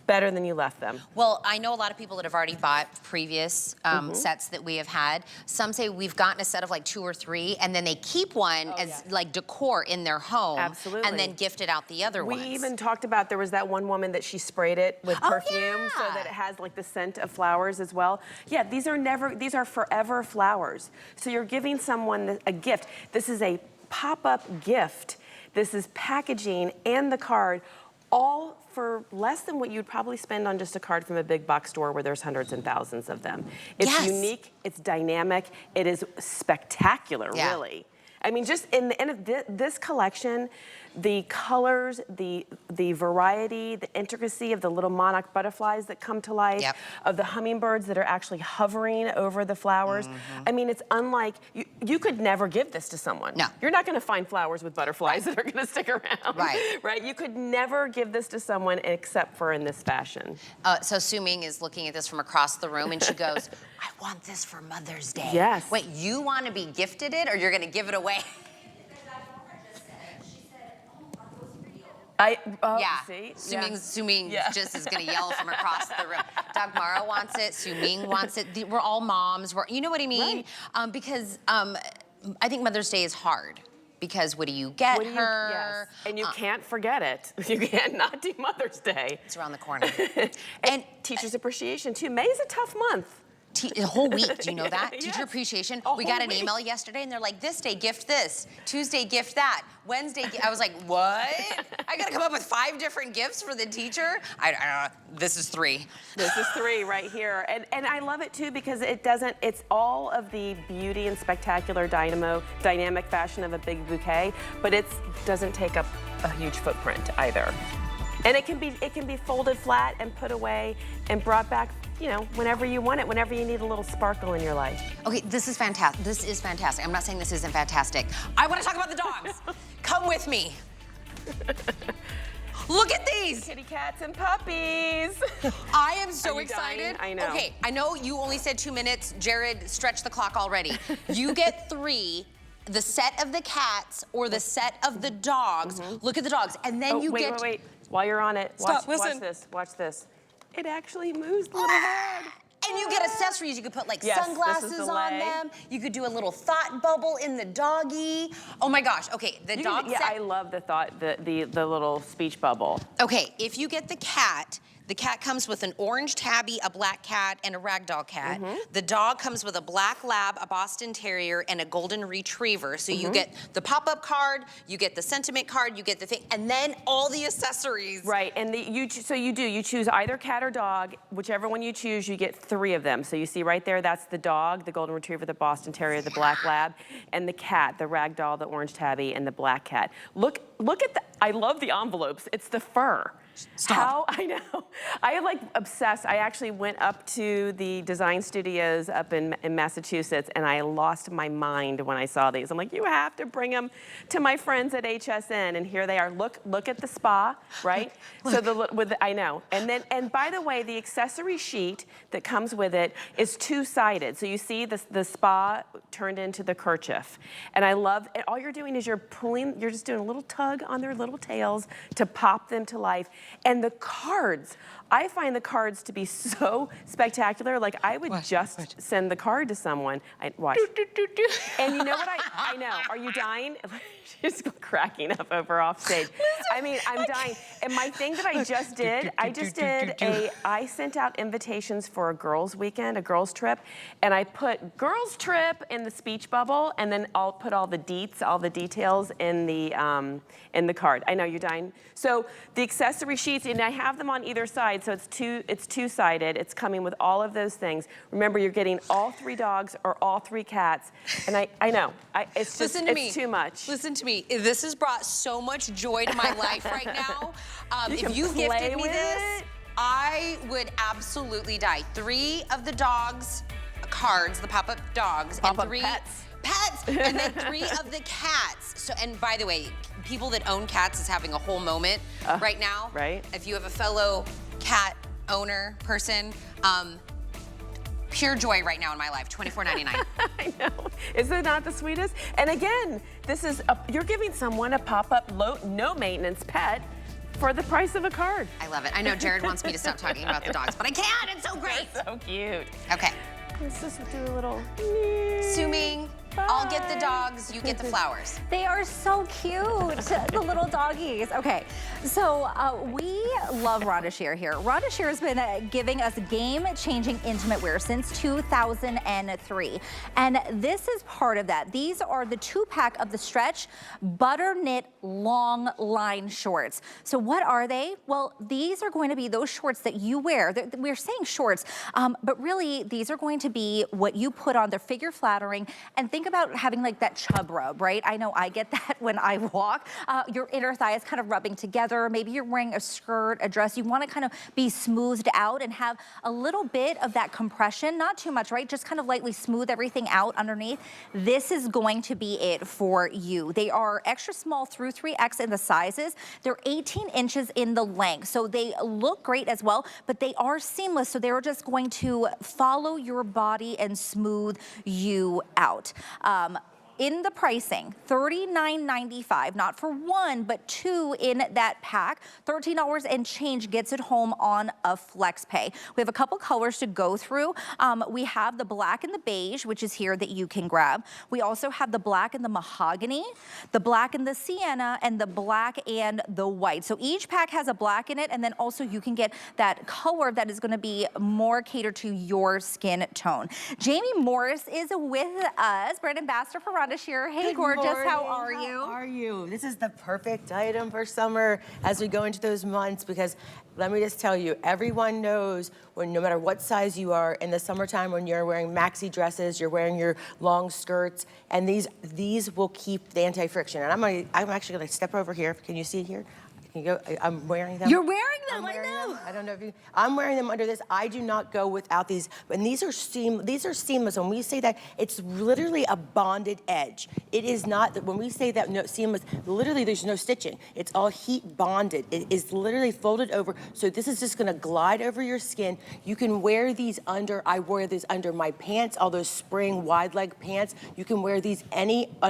better than you left them. Well, I know a lot of people that have already bought previous sets that we have had. Some say we've gotten a set of like 2 or 3, and then they keep one as like decor in their home. Absolutely. And then gifted out the other ones. We even talked about, there was that one woman that she sprayed it with perfume so that it has like the scent of flowers as well. Yeah, these are forever flowers. So you're giving someone a gift. This is a pop-up gift. This is packaging and the card, all for less than what you'd probably spend on just a card from a big box store where there's hundreds and thousands of them. It's unique, it's dynamic, it is spectacular, really. I mean, just in the end of this collection, the colors, the variety, the intricacy of the little monarch butterflies that come to life, of the hummingbirds that are actually hovering over the flowers. I mean, it's unlike, you could never give this to someone. No. You're not gonna find flowers with butterflies that are gonna stick around. Right? You could never give this to someone except for in this fashion. So Su Ming is looking at this from across the room and she goes, I want this for Mother's Day. Yes. Wait, you want to be gifted it or you're going to give it away? See? Su Ming just is going to yell from across the room. Dagmara wants it. Su Ming wants it. We're all moms. You know what I mean? Because I think Mother's Day is hard. Because what do you get her? Yes. And you can't forget it. You can't not do Mother's Day. It's around the corner. and Teachers Appreciation too. May is a tough month. A whole week, do you know that? Yes. Teacher appreciation. A We got whole an week. email yesterday and they're like, this day, gift this. Tuesday, gift that. Wednesday, I was like, what? I gotta come up with 5 different gifts for the teacher? This is 3. This is 3 right here. And I love it too because it's all of the beauty and spectacular dynamic fashion of a big bouquet, but it doesn't take up a huge footprint either. And it can be folded flat and put away and brought back, you know, whenever you want it, whenever you need a little sparkle in your life. Okay, this is fantastic. This is fantastic. I'm not saying this isn't fantastic. I want to talk about the dogs. Come with me. Look at these. Kitty cats and puppies. I am so Are you excited. dying? I know. Okay, I know you only said 2 minutes. Jared stretched the clock already. You get 3. The set of the cats or the set of the dogs. Look at the dogs. And then you get... Wait. While you're on it, Stop, watch listen. this. Watch this. It actually moves the little head. And you get accessories. You could put like Yes, this is sunglasses the on leg. them. You could do a little thought bubble in the doggy. Oh my gosh. Okay, the dog Yeah, set. I love the little speech bubble. Okay, if you get the cat comes with an orange tabby, a black cat, and a ragdoll cat. The dog comes with a black lab, a Boston Terrier, and a golden retriever. So you get the pop-up card, you get the sentiment card, you get the thing, and then all the accessories. Right, and you choose either cat or dog. Whichever one you choose, you get 3 of them. So you see right there, that's the dog, the golden retriever, the Boston Terrier, the black lab, and the cat, the ragdoll, the orange tabby, and the black cat. Look at the, I love the envelopes. It's the fur. Stop. I know. I like obsessed. I actually went up to the design studios up in Massachusetts and I lost my mind when I saw these. I'm like, you have to bring them to my friends at HSN, and here they are. Look at the spa, right? I know. And by the way, the accessory sheet that comes with it is 2-sided. So you see the spa turned into the kerchief. And I love, and all you're doing is you're just doing a little tug on their little tails to pop them to life. And the cards, I find the cards to be so spectacular. Like I would just send the card to someone. Watch. And you know what I know? Are you dying? She's cracking up over off stage. I mean, I'm dying. And my thing that I just did, I sent out invitations for a girls' weekend, a girls' trip, and I put girls' trip in the speech bubble, and then I'll put all the deets, all the details in the card. I know you're dying. So the accessory sheets, and I have them on either side, so it's 2-sided. It's coming with all of those things. Remember, you're getting all 3 dogs or all 3 cats, and I know, it's just, it's too much. Listen to me. This has brought so much joy to my life right now. If you gifted me this, I would absolutely die. 3 of the dogs cards, the pop-up dogs, and 3 pets, and then 3 of the cats. So, and by the way, people that own cats is having a whole moment right now. Right. If you have a fellow cat owner person, pure joy right now in my life, $24.99. I know. Is it not the sweetest? And again, you're giving someone a pop-up, no maintenance pet for the price of a card. I love it. I know Jared wants me to stop talking about the dogs, but I can't. It's so great. It's so cute. Okay. Let's just do a little. Suming, I'll get the dogs, you get the flowers. They are so cute, the little doggies. Okay, so we love Rhonda Shear here. Rhonda Shear has been giving us game-changing intimate wear since 2003. And this is part of that. These are the 2-pack of the Stretch Butter Knit Long Line Shorts. So what are they? Well, these are going to be those shorts that you wear. We're saying shorts, but really these are going to be what you put on. They're figure flattering, and think about having like that chub rub, right? I know I get that when I walk. Your inner thigh is kind of rubbing together. Maybe you're wearing a skirt, a dress. You want to kind of be smoothed out and have a little bit of that compression, not too much, right? Just kind of lightly smooth everything out underneath. This is going to be it for you. They are extra small through 3X in the sizes. They're 18 inches in the length. So they look great as well, but they are seamless. So they're just going to follow your body and smooth you out. in the pricing, $39.95, not for one, but two in that pack. $13 and change gets it home on a flex pay. We have a couple colors to go through. We have the black and the beige, which is here that you can grab. We also have the black and the mahogany, the black and the sienna, and the black and the white. So each pack has a black in it, and then also you can get that color that is going to be more catered to your skin tone. Jamie Morris is with us, brand ambassador for Rhonda Shearer. Hey, Good gorgeous, morning. how are you? How are you? This is the perfect item for summer as we go into those months, because let me just tell you, everyone knows when no matter what size you are in the summertime, when you're wearing maxi dresses, you're wearing your long skirts, and these will keep the anti-friction. And I'm actually going to step over here. Can you see here? Can you go? I'm wearing them. You're wearing them, I know. I don't know if you, I'm wearing them under this. I do not go without these. And these are seamless. When we say that, it's literally a bonded edge. It is not, when we say that no, seamless, literally there's no stitching. It's all heat bonded. It is literally folded over. So this is just gonna glide over your skin. You can wear these under, I wear these under my pants, all those spring wide leg pants. You can wear these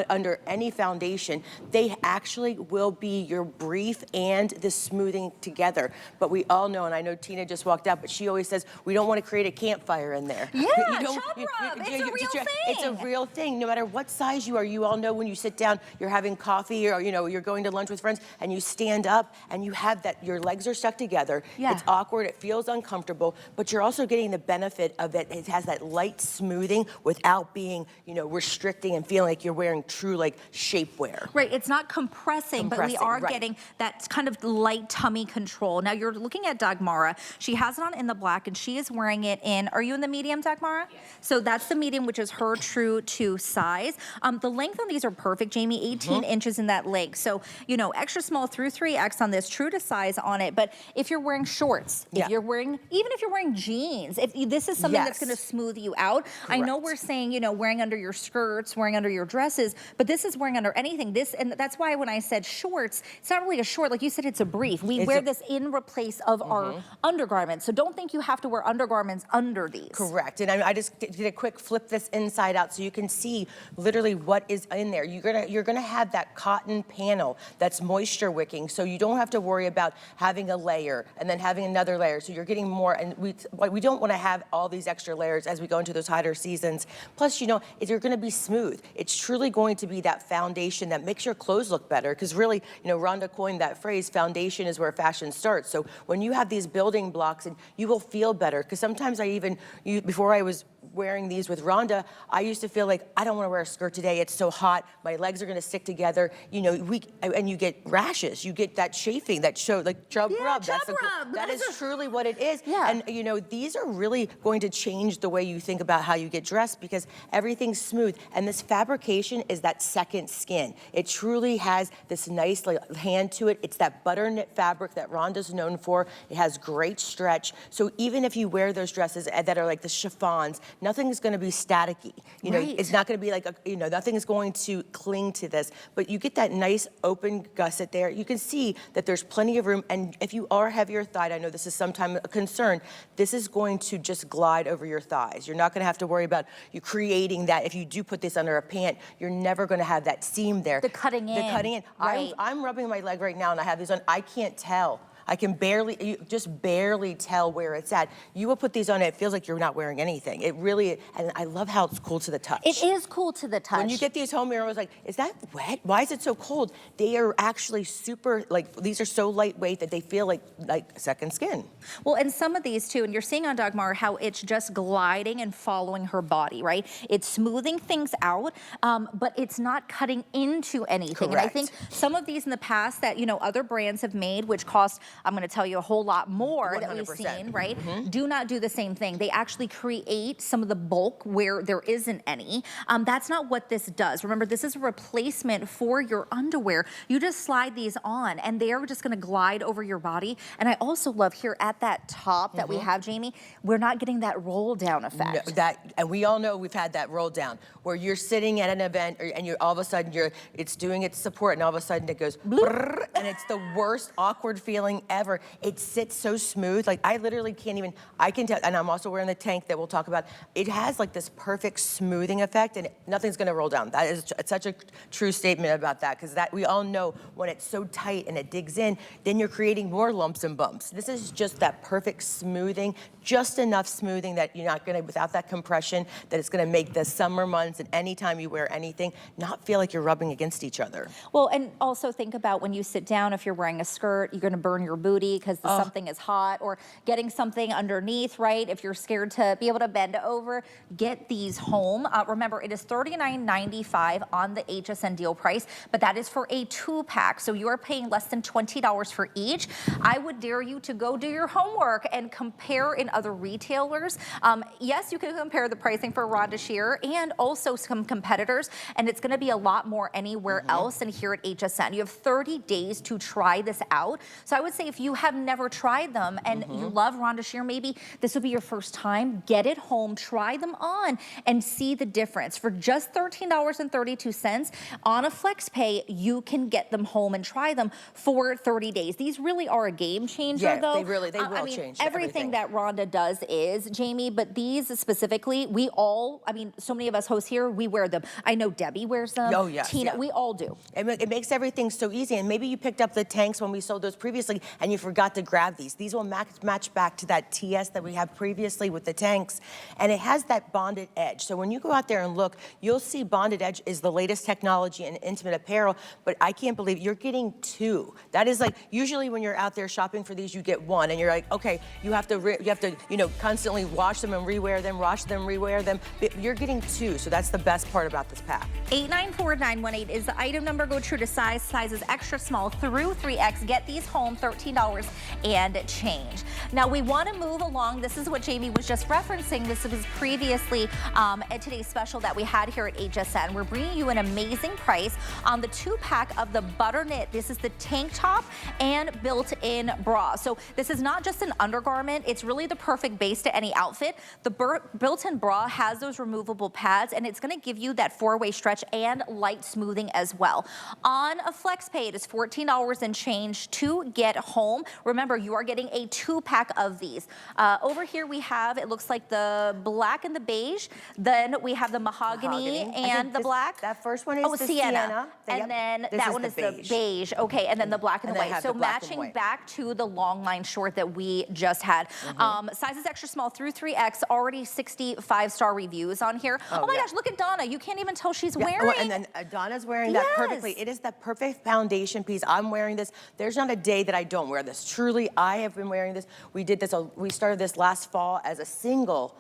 under any foundation. They actually will be your brief and the smoothing together. But we all know, and I know Tina just walked out, but she always says, we don't want to create a campfire in there. Yeah, chop rub. It's a real thing. It's a real thing. No matter what size you are, you all know when you sit down, you're having coffee, or you're going to lunch with friends, and you stand up and you have that, your legs are stuck together. Yeah. It's awkward, it feels uncomfortable, but you're also getting the benefit of it. It has that light smoothing without being, restricting and feeling like you're wearing true shapewear. Right, it's not compressing, but we are getting that kind of light tummy control. Now you're looking at Dagmara. She has it on in the black, and she is wearing it in, are you in the medium, Dagmara? Yes. So that's the medium, which is her true to size. The length on these are perfect, Jamie, 18 inches in that leg. So, extra small through 3X on this, true to size on it. But if you're wearing shorts, if you're wearing, even if you're wearing jeans, if this is something that's gonna smooth you out. Correct. I know we're saying, wearing under your skirts, wearing under your dresses, but this is wearing under anything. And that's why when I said shorts, it's not really a short, like you said, it's a brief. We wear this in replace of our undergarments. So don't think you have to wear undergarments under these. Correct. And I just did a quick flip this inside out so you can see literally what is in there. You're gonna have that cotton panel that's moisture wicking, so you don't have to worry about having a layer and then having another layer. So you're getting more, and we don't want to have all these extra layers as we go into those hotter seasons. Plus, you're gonna be smooth. It's truly going to be that foundation that makes your clothes look better, because really, Rhonda coined that phrase, foundation is where fashion starts. So when you have these building blocks, and you will feel better, because sometimes before I was wearing these with Rhonda, I used to feel like, I don't want to wear a skirt today, it's so hot, my legs are going to stick together, and you get rashes, you get that chafing, that chub rub. That is truly what it is. Yeah. And these are really going to change the way you think about how you get dressed, because everything's smooth, and this fabrication is that second skin. It truly has this nice hand to it. It's that butter knit fabric that Rhonda's known for. It has great stretch. So even if you wear those dresses that are like the chiffons, nothing's going to be staticky. It's not going to be like nothing is going to cling to this. But you get that nice open gusset there. You can see that there's plenty of room. And if you are heavier thighed, I know this is sometimes a concern, this is going to just glide over your thighs. You're not going to have to worry about you creating that. If you do put this under a pant, you're never going to have that seam there. The cutting in. Right. I'm rubbing my leg right now, and I have these on. I can't tell. I can just barely tell where it's at. You will put these on, it feels like you're not wearing anything. It really, and I love how it's cool to the touch. It is cool to the touch. When you get these home, you're always like, is that wet? Why is it so cold? They are actually super, these are so lightweight that they feel like second skin. Well, and some of these too, and you're seeing on Dagmar how it's just gliding and following her body, right? It's smoothing things out, but it's not cutting into anything. Correct. And I think some of these in the past that, other brands have made, which cost, I'm going to tell you a whole lot more 100%. that we've seen, right? Do not do the same thing. They actually create some of the bulk where there isn't any. That's not what this does. Remember, this is a replacement for your underwear. You just slide these on, and they're just going to glide over your body. And I also love here at that top that we have, Jamie, we're not getting that roll down effect. No, and we all know we've had that roll down where you're sitting at an event and you're all of a sudden it's doing its support, and all of a sudden it goes brrr, and it's the worst awkward feeling rubbing ever. It sits so smooth. Like I literally can't even, I can tell, and I'm also wearing the tank that we'll talk about. It has like this perfect smoothing effect and nothing's gonna roll down. That is such a true statement about that, because that we all know when it's so tight and it digs in, then you're creating more lumps and bumps. This is just that perfect smoothing, just enough smoothing that you're not gonna, without that compression, that it's gonna make the summer months and anytime you wear anything, not feel like you're rubbing against each other. Well, and also think about when you sit down, if you're wearing a skirt, you're gonna burn your booty because something is hot, or getting something underneath, right? If you're scared to be able to bend over, get these home. Remember, it is $39.95 on the HSN deal price, but that is for a 2-pack. So you are paying less than $20 for each. I would dare you to go do your homework and compare in other retailers. Yes, you can compare the pricing for Rhonda Shear and also some competitors, and it's gonna be a lot more anywhere else than here at HSN. You have 30 days to try this out. So I would say if you have never tried them and you love Rhonda Shear, maybe this will be your first time, get it home, try them on and see the difference. For just $13.32 on a flex pay, you can get them home and try them for 30 days. These really are a game changer though. They will change everything that Rhonda does is, Jamie, but these specifically, we all, I mean, so many of us hosts here, we wear them. I know Debbie wears them. Oh, yes, Tina, we all do. It makes everything so easy. And maybe you picked up the tanks when we sold those previously and you forgot to grab these. These will match back to that TS that we had previously with the tanks. And it has that bonded edge. So when you go out there and look, you'll see bonded edge is the latest technology in intimate apparel, but I can't believe you're getting 2. That is like, usually when you're out there shopping for these, you get 1 and you're like, okay, you have to, you know, constantly wash them and rewear them, wash them, rewear them. But you're getting 2, so that's the best part about this pack. 894918 is the item number. Go true to size. Sizes extra small through 3X. Get these home, $13 and change. Now we want to move along. This is what Jamie was just referencing. This was previously at today's special that we had here at HSN. We're bringing you an amazing price on the 2-pack of the butter knit. This is the tank top and built-in bra. So this is not just an undergarment. It's really the perfect base to any outfit. The built-in bra has those removable pads, and it's going to give you that 4-way stretch and light smoothing as well. On a flex pay, it is $14 and change to get home. Remember, you are getting a 2-pack of these. Over here we have, it looks like the black and the beige. Then we have the mahogany and the black. That first one is the sienna. And then that one is the beige. Okay, and then the black and the white. So matching back to the long line short that we just had. Sizes extra small through 3X, already 65-star reviews on here. Oh my gosh, look at Donna. You can't even tell she's wearing. Well, and then Donna's wearing that perfectly. It is the perfect foundation piece. I'm wearing this. There's not a day that I don't wear this. Truly, I have been wearing this. We did this, we started this last fall as a single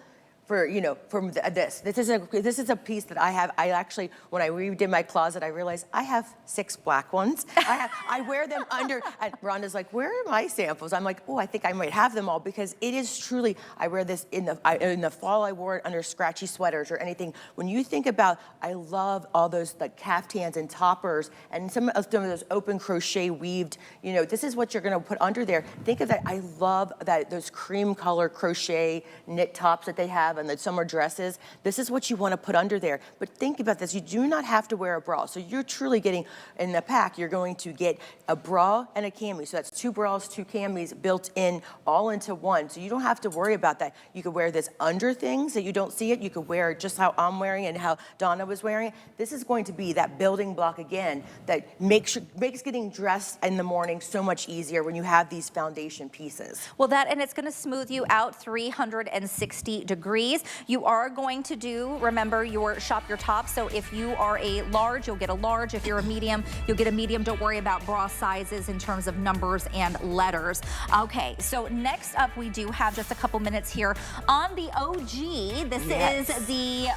for, you know, from this. This is a piece that I have. I actually, when I redid my closet, I realized I have 6 black ones. I wear them under, and Rhonda's like, where are my samples? I'm like, oh, I think I might have them all, because it is truly, I wear this in the fall, I wore it under scratchy sweaters or anything. When you think about, I love all those like caftans and toppers and some of those open crochet weaved, you know, this is what you're gonna put under there. Think of that, I love that, those cream color crochet knit tops that they have and the summer dresses. This is what you want to put under there. But think about this, you do not have to wear a bra. So you're truly getting, in the pack, you're going to get a bra and a cami. So that's 2 bras, 2 camis built in, all into one. So you don't have to worry about that. You could wear this under things that you don't see it. You could wear it just how I'm wearing it and how Donna was wearing it. This is going to be that building block again that makes getting dressed in the morning so much easier when you have these foundation pieces. Well, and it's going to smooth you out 360 degrees. You are going to do, remember, shop your top. So if you are a large, you'll get a large. If you're a medium, you'll get a medium. Don't worry about bra sizes in terms of numbers and letters. Okay, so next up, we do have just a couple minutes here on the OG. This is the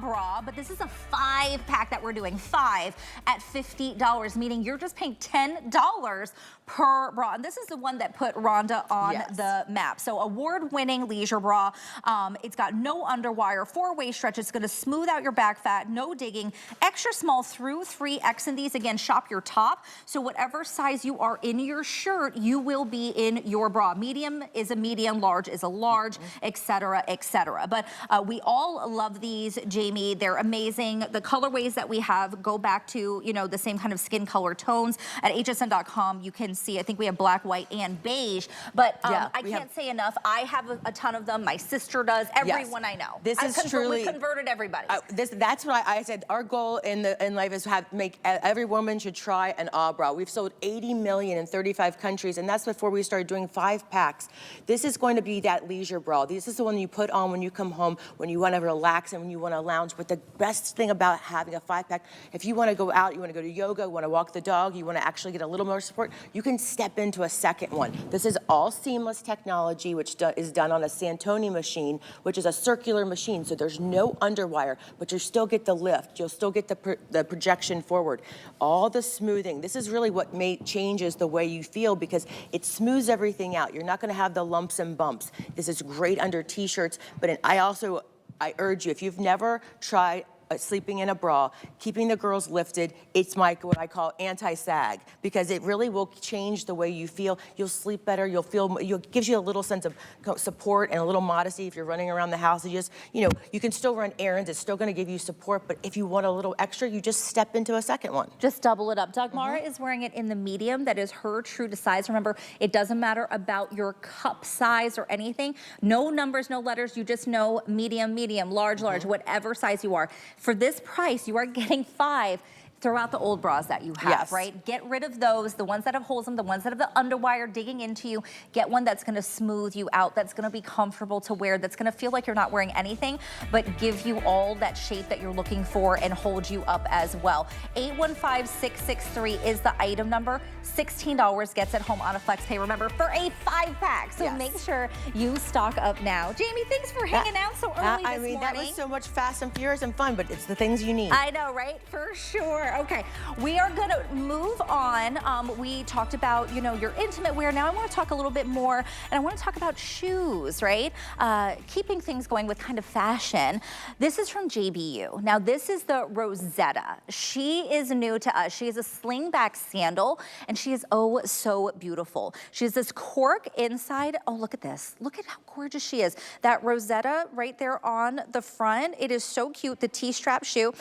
bra, but this is a 5-pack that we're doing, 5 at $50, meaning you're just paying $10 per bra. And this is the one that put Rhonda on the map. So award-winning leisure bra. It's got fat, no underwire, 4-way stretch. It's gonna smooth out your back fat, no digging. Extra small through 3X in these. Again, shop your top. So whatever size you are in your shirt, you will be in your bra. Medium is a medium, large is a large, et cetera, et cetera. But we all love these, Jamie. They're amazing. The colorways that we have go back to, you know, the same kind of skin color tones. At hsn.com, you can see, I think we have black, white, and beige. But I can't say enough. I have a ton of them. My sister does. Everyone I know. This is truly, we converted everybody. That's what I said. Our goal in life is to make every woman should try an bra. We've sold 80 million in 35 countries, and that's before we started doing 5-packs. This is going to be that leisure bra. This is the one you put on when you come home, when you want to relax and when you want to lounge. But the best thing about having a 5-pack, if you want to go out, you want to go to yoga, you want to walk the dog, you want to actually get a little more support, you can step into a second one. This is all seamless technology, which is done on a Santoni machine, which is a circular machine, so there's no underwire, but you still get the lift. You'll still get the projection forward. All the smoothing. This is really what changes the way you feel, because it smooths everything out. You're not going to have the lumps and bumps. This is great under t-shirts, but I urge you, if you've never tried sleeping in a bra, keeping the girls lifted, it's what I call anti-sag, because it really will change the way you feel. You'll sleep better. It gives you a little sense of support and a little modesty if you're running around the house. You can still run errands. It's still going to give you support, but if you want a little extra, you just step into a second one. Just double it up. Dagmara is wearing it in the medium. That is her true to size. Remember, it doesn't matter about your cup size or anything. No numbers, no letters. You just know medium, medium, large, large, whatever size you are. For this price, you are getting 5 throughout the old bras that you have, right? Get rid of those, the ones that have holes in them, the ones that have the underwire digging into you. Get one that's gonna smooth you out, that's gonna be comfortable to wear, that's gonna feel like you're not wearing anything, but give you all that shape that you're looking for and hold you up as well. 815663 is the item number. $16 gets it home on a flex pay, remember, for a 5-pack. So make sure you stock up now. Jamie, thanks for hanging out so early this morning. That was so much fast and furious and fun, but it's the things you need. I know, right? For sure. Okay, we are gonna move on. We talked about, your intimate wear. Now I wanna talk a little bit more, and I wanna talk about shoes, right? Keeping things going with kind of fashion. This is from JBU. Now this is the Rosetta. She is new to us. She is a slingback sandal, and she is oh so beautiful. She has this cork inside. Oh, look at this. Look at how gorgeous she is. That Rosetta right there on the front. It is so cute, the T-strap shoe.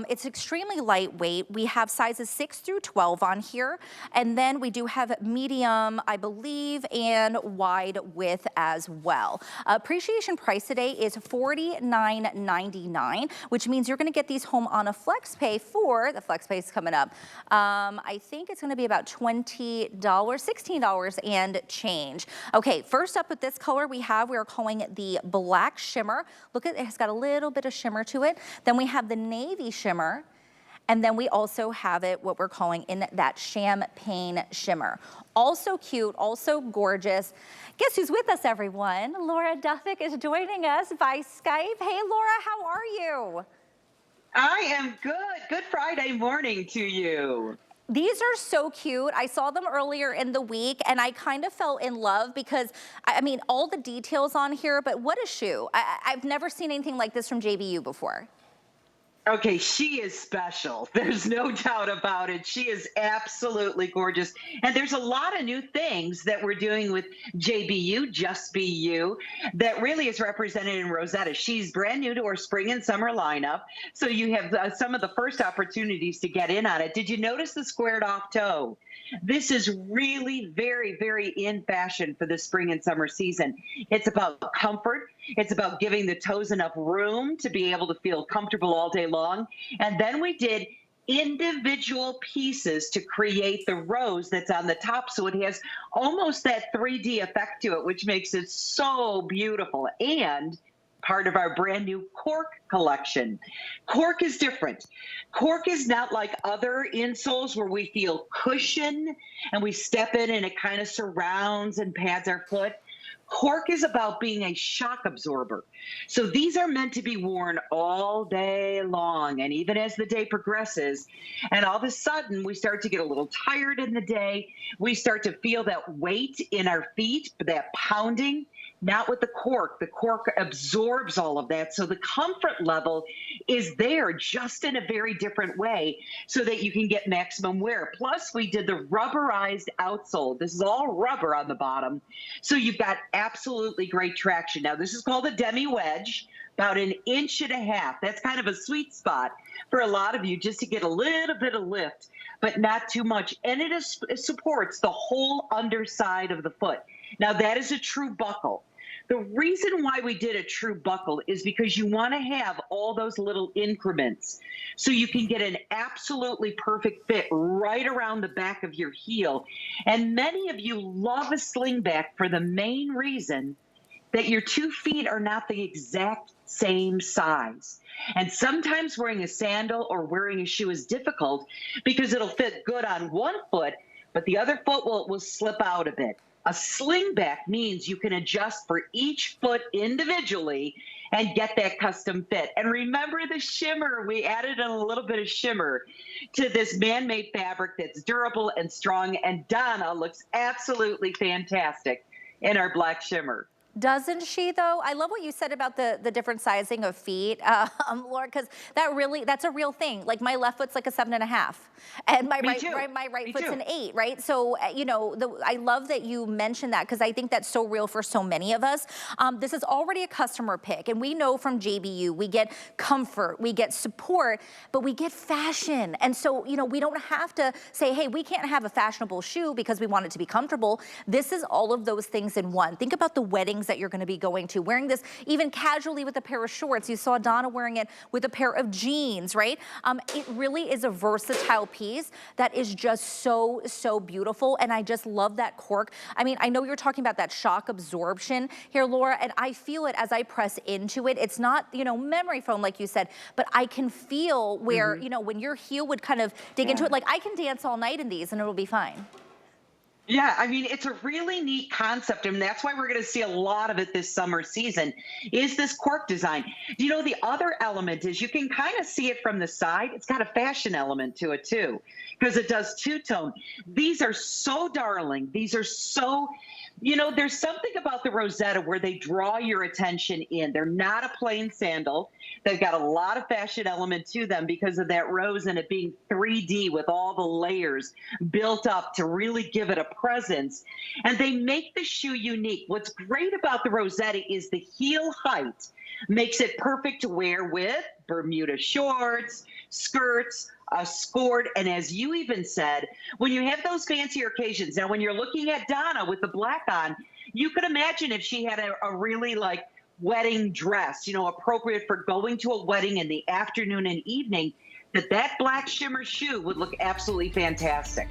It's extremely lightweight. We have sizes 6 through 12 on here. And then we do have medium, I believe, and wide width as well. Appreciation price today is $49.99, which means you're gonna get these home on a flex pay for, the flex pay is coming up, I think it's gonna be about $20, $16 and change. Okay, first up with this color we're calling it the black shimmer. Look at it, it's got a little bit of shimmer to it. Then we have the navy shimmer. And then we also have it, what we're calling in that champagne shimmer. Also cute, also gorgeous. Guess who's with us, everyone? Laura Duffick is joining us by Skype. Hey, Laura, how are you? I am good. Good Friday morning to you. These are so cute. I saw them earlier in the week and I kind of fell in love because, I mean, all the details on here, but what a shoe. I've never seen anything like this from JBU before. Okay, she is special. There's no doubt about it. She is absolutely gorgeous. And there's a lot of new things that we're doing with JBU, Just Be You, that really is represented in Rosetta. She's brand new to our spring and summer lineup. So you have some of the first opportunities to get in on it. Did you notice the squared off toe? This is really very, very in fashion for the spring and summer season. It's about comfort. It's about giving the toes enough room to be able to feel comfortable all day long. And then we did individual pieces to create the rose that's on the top. So it has almost that 3D effect to it, which makes it so beautiful. And part of our brand new cork collection. Cork is different. Cork is not like other insoles where we feel cushion and we step in and it kind of surrounds and pads our foot. Cork is about being a shock absorber. So these are meant to be worn all day long, and even as the day progresses, and all of a sudden we start to get a little tired in the day, we start to feel that weight in our feet, that pounding. not with the cork. The cork absorbs all of that. So the comfort level is there just in a very different way so that you can get maximum wear. Plus, we did the rubberized outsole. This is all rubber on the bottom. So you've got absolutely great traction. Now, this is called a demi wedge, about 1.5 inches. That's kind of a sweet spot for a lot of you just to get a little bit of lift, but not too much. And it supports the whole underside of the foot. Now, that is a true buckle. The reason why we did a true buckle is because you want to have all those little increments so you can get an absolutely perfect fit right around the back of your heel. And many of you love a slingback for the main reason that your 2 feet are not the exact same size. And sometimes wearing a sandal or wearing a shoe is difficult because it'll fit good on one foot, but the other foot will slip out a bit. A slingback means you can adjust for each foot individually and get that custom fit. And remember the shimmer. We added a little bit of shimmer to this man-made fabric that's durable and strong. And Donna looks absolutely fantastic in our black shimmer. Doesn't she though? I love what you said about the different sizing of feet, Laura, because that's a real thing. Like my left foot's like a 7.5, and my right foot's an 8, right? So you know, I love that you mentioned that because I think that's so real for so many of us. This is already a customer pick, and we know from JBU we get comfort, we get support, but we get fashion, and so you know we don't have to say, hey, we can't have a fashionable shoe because we want it to be comfortable. This is all of those things in one. Think about the weddings that you're going to be going to, wearing this even casually with a pair of shorts. You saw Donna wearing it with a pair of jeans, right? It really is a versatile piece that is just so, so beautiful. And I just love that cork. I mean, I know you're talking about that shock absorption here, Laura, and I feel it as I press into it. It's not, you know, memory foam like you said, but I can feel where, you know, when your heel would kind of dig into it, like I can dance all night in these and it'll be fine. Yeah, I mean, it's a really neat concept, and that's why we're going to see a lot of it this summer season, is this cork design. You know, the other element is you can kind of see it from the side. It's got a fashion element to it, too, because it does two-tone. These are so darling. These are so, you know, there's something about the Rosetta where they draw your attention in. They're not a plain sandal. They've got a lot of fashion element to them because of that rose and it being 3D with all the layers built up to really give it a presence. And they make the shoe unique. What's great about the Rosetta is the heel height makes it perfect to wear with Bermuda shorts, skirts, a skirt, and as you even said, when you have those fancier occasions, now when you're looking at Donna with the black on, you could imagine if she had a really like wedding dress, you know, appropriate for going to a wedding in the afternoon and evening, that black shimmer shoe would look absolutely fantastic.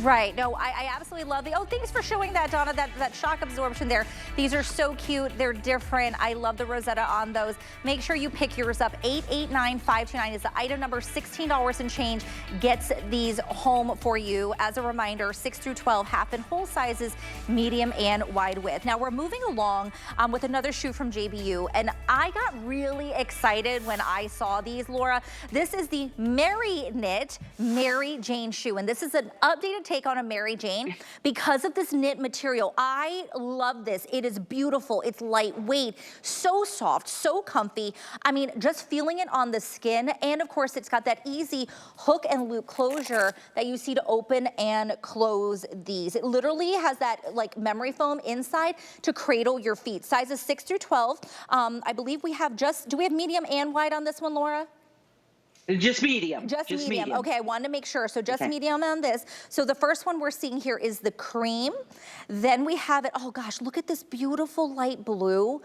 Right. No, I absolutely love the, oh, thanks for showing that, Donna, that shock absorption there. These are so cute. They're different. I love the Rosetta on those. Make sure you pick yours up. 889529 is the item number. $16 and change gets these home for you. As a reminder, 6 through 12, half and whole sizes, medium and wide width. Now we're moving along with another shoe from JBU, and I got really excited when I saw these, Laura. This is the Mary Knit Mary Jane shoe, and this is an updated take on a Mary Jane because of this knit material. I love this. It is beautiful. It's lightweight, so soft, so comfy. I mean, just feeling it on the skin. And of course, it's got that easy hook and loop closure that you see to open and close these. It literally has that like memory foam inside to cradle your feet. Sizes 6 through 12. I believe we have do we have medium and wide on this one, Laura? Just medium. Just medium. Okay, I wanted to make sure. So just medium on this. So the first one we're seeing here is the cream. Then we have it, oh gosh, look at this beautiful light blue.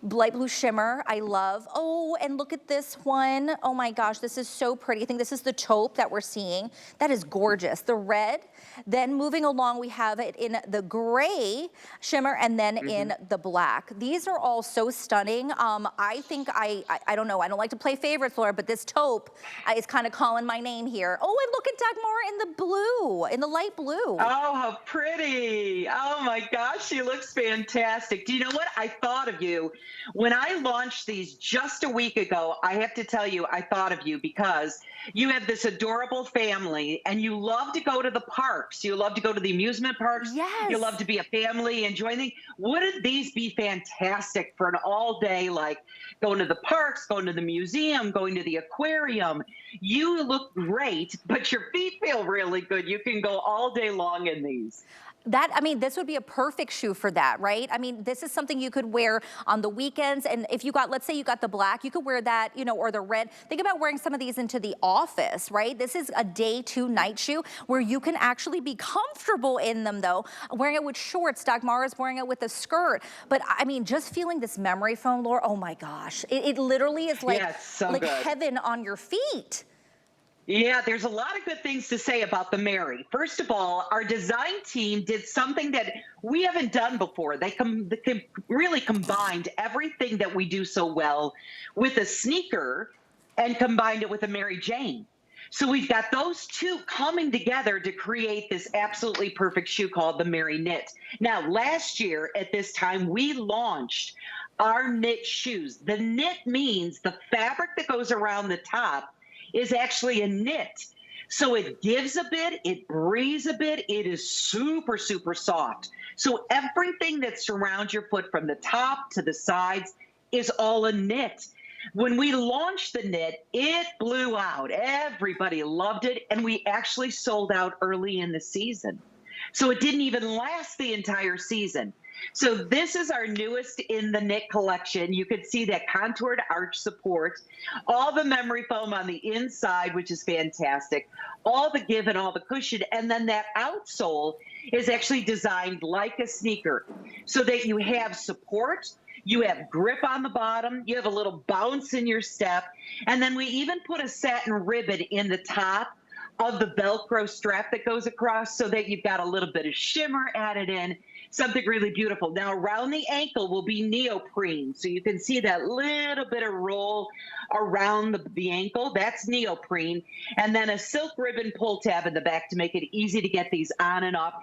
Light blue shimmer, I love. Oh, and look at this one. Oh my gosh, this is so pretty. I think this is the taupe that we're seeing. That is gorgeous. The red. Then moving along, we have it in the gray shimmer and then in the black. These are all so stunning. I think I don't know, I don't like to play favorites, Laura, but this taupe is kind of calling my name here. Oh, and look at Dagmar in the blue, in the light blue. Oh, how pretty. Oh my gosh, she looks fantastic. Do you know what? I thought of you you. When I launched these just a week ago, I have to tell you, I thought of you because you have this adorable family and you love to go to the parks. You love to go to the amusement parks. Yes. You love to be a family, enjoy things. Wouldn't these be fantastic for an all day, like going to the parks, going to the museum, going to the aquarium? You look great, but your feet feel really good. You can go all day long in these. I mean, this would be a perfect shoe for that, right? I mean, this is something you could wear on the weekends. And if you got, let's say you got the black, you could wear that, you know, or the red. Think about wearing some of these into the office, right? This is a day to night shoe where you can actually be comfortable in them though. Wearing it with shorts, Dagmara's wearing it with a skirt. But I mean, just feeling this memory foam, Laura, oh my gosh. It literally is like, like heaven on your feet. Yeah, there's a lot of good things to say about the Mary. First of all, our design team did something that we haven't done before. They really combined everything that we do so well with a sneaker and combined it with a Mary Jane. So we've got those two coming together to create this absolutely perfect shoe called the Mary Knit. Now, last year at this time, we launched our knit shoes. The knit means the fabric that goes around the top is actually a knit. So it gives a bit, it breathes a bit, it is super, super soft. So everything that surrounds your foot from the top to the sides is all a knit. When we launched the knit, it blew out. Everybody loved it, and we actually sold out early in the season. So it didn't even last the entire season. So this is our newest in the knit collection. You can see that contoured arch support, all the memory foam on the inside, which is fantastic, all the give and all the cushion, and then that outsole is actually designed like a sneaker so that you have support, you have grip on the bottom, you have a little bounce in your step, and then we even put a satin ribbon in the top of the Velcro strap that goes across so that you've got a little bit of shimmer added in, something really beautiful. Now, around the ankle will be neoprene. So you can see that little bit of roll around the ankle. That's neoprene. And then a silk ribbon pull tab in the back to make it easy to get these on and off.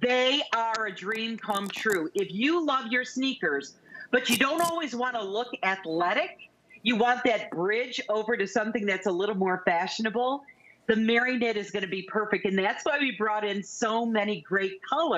They are a dream come true. If you love your sneakers, but you don't always want to look athletic, you want that bridge over to something that's a little more fashionable, the Mary Knit is going to be perfect. And that's why we brought in so many great colors.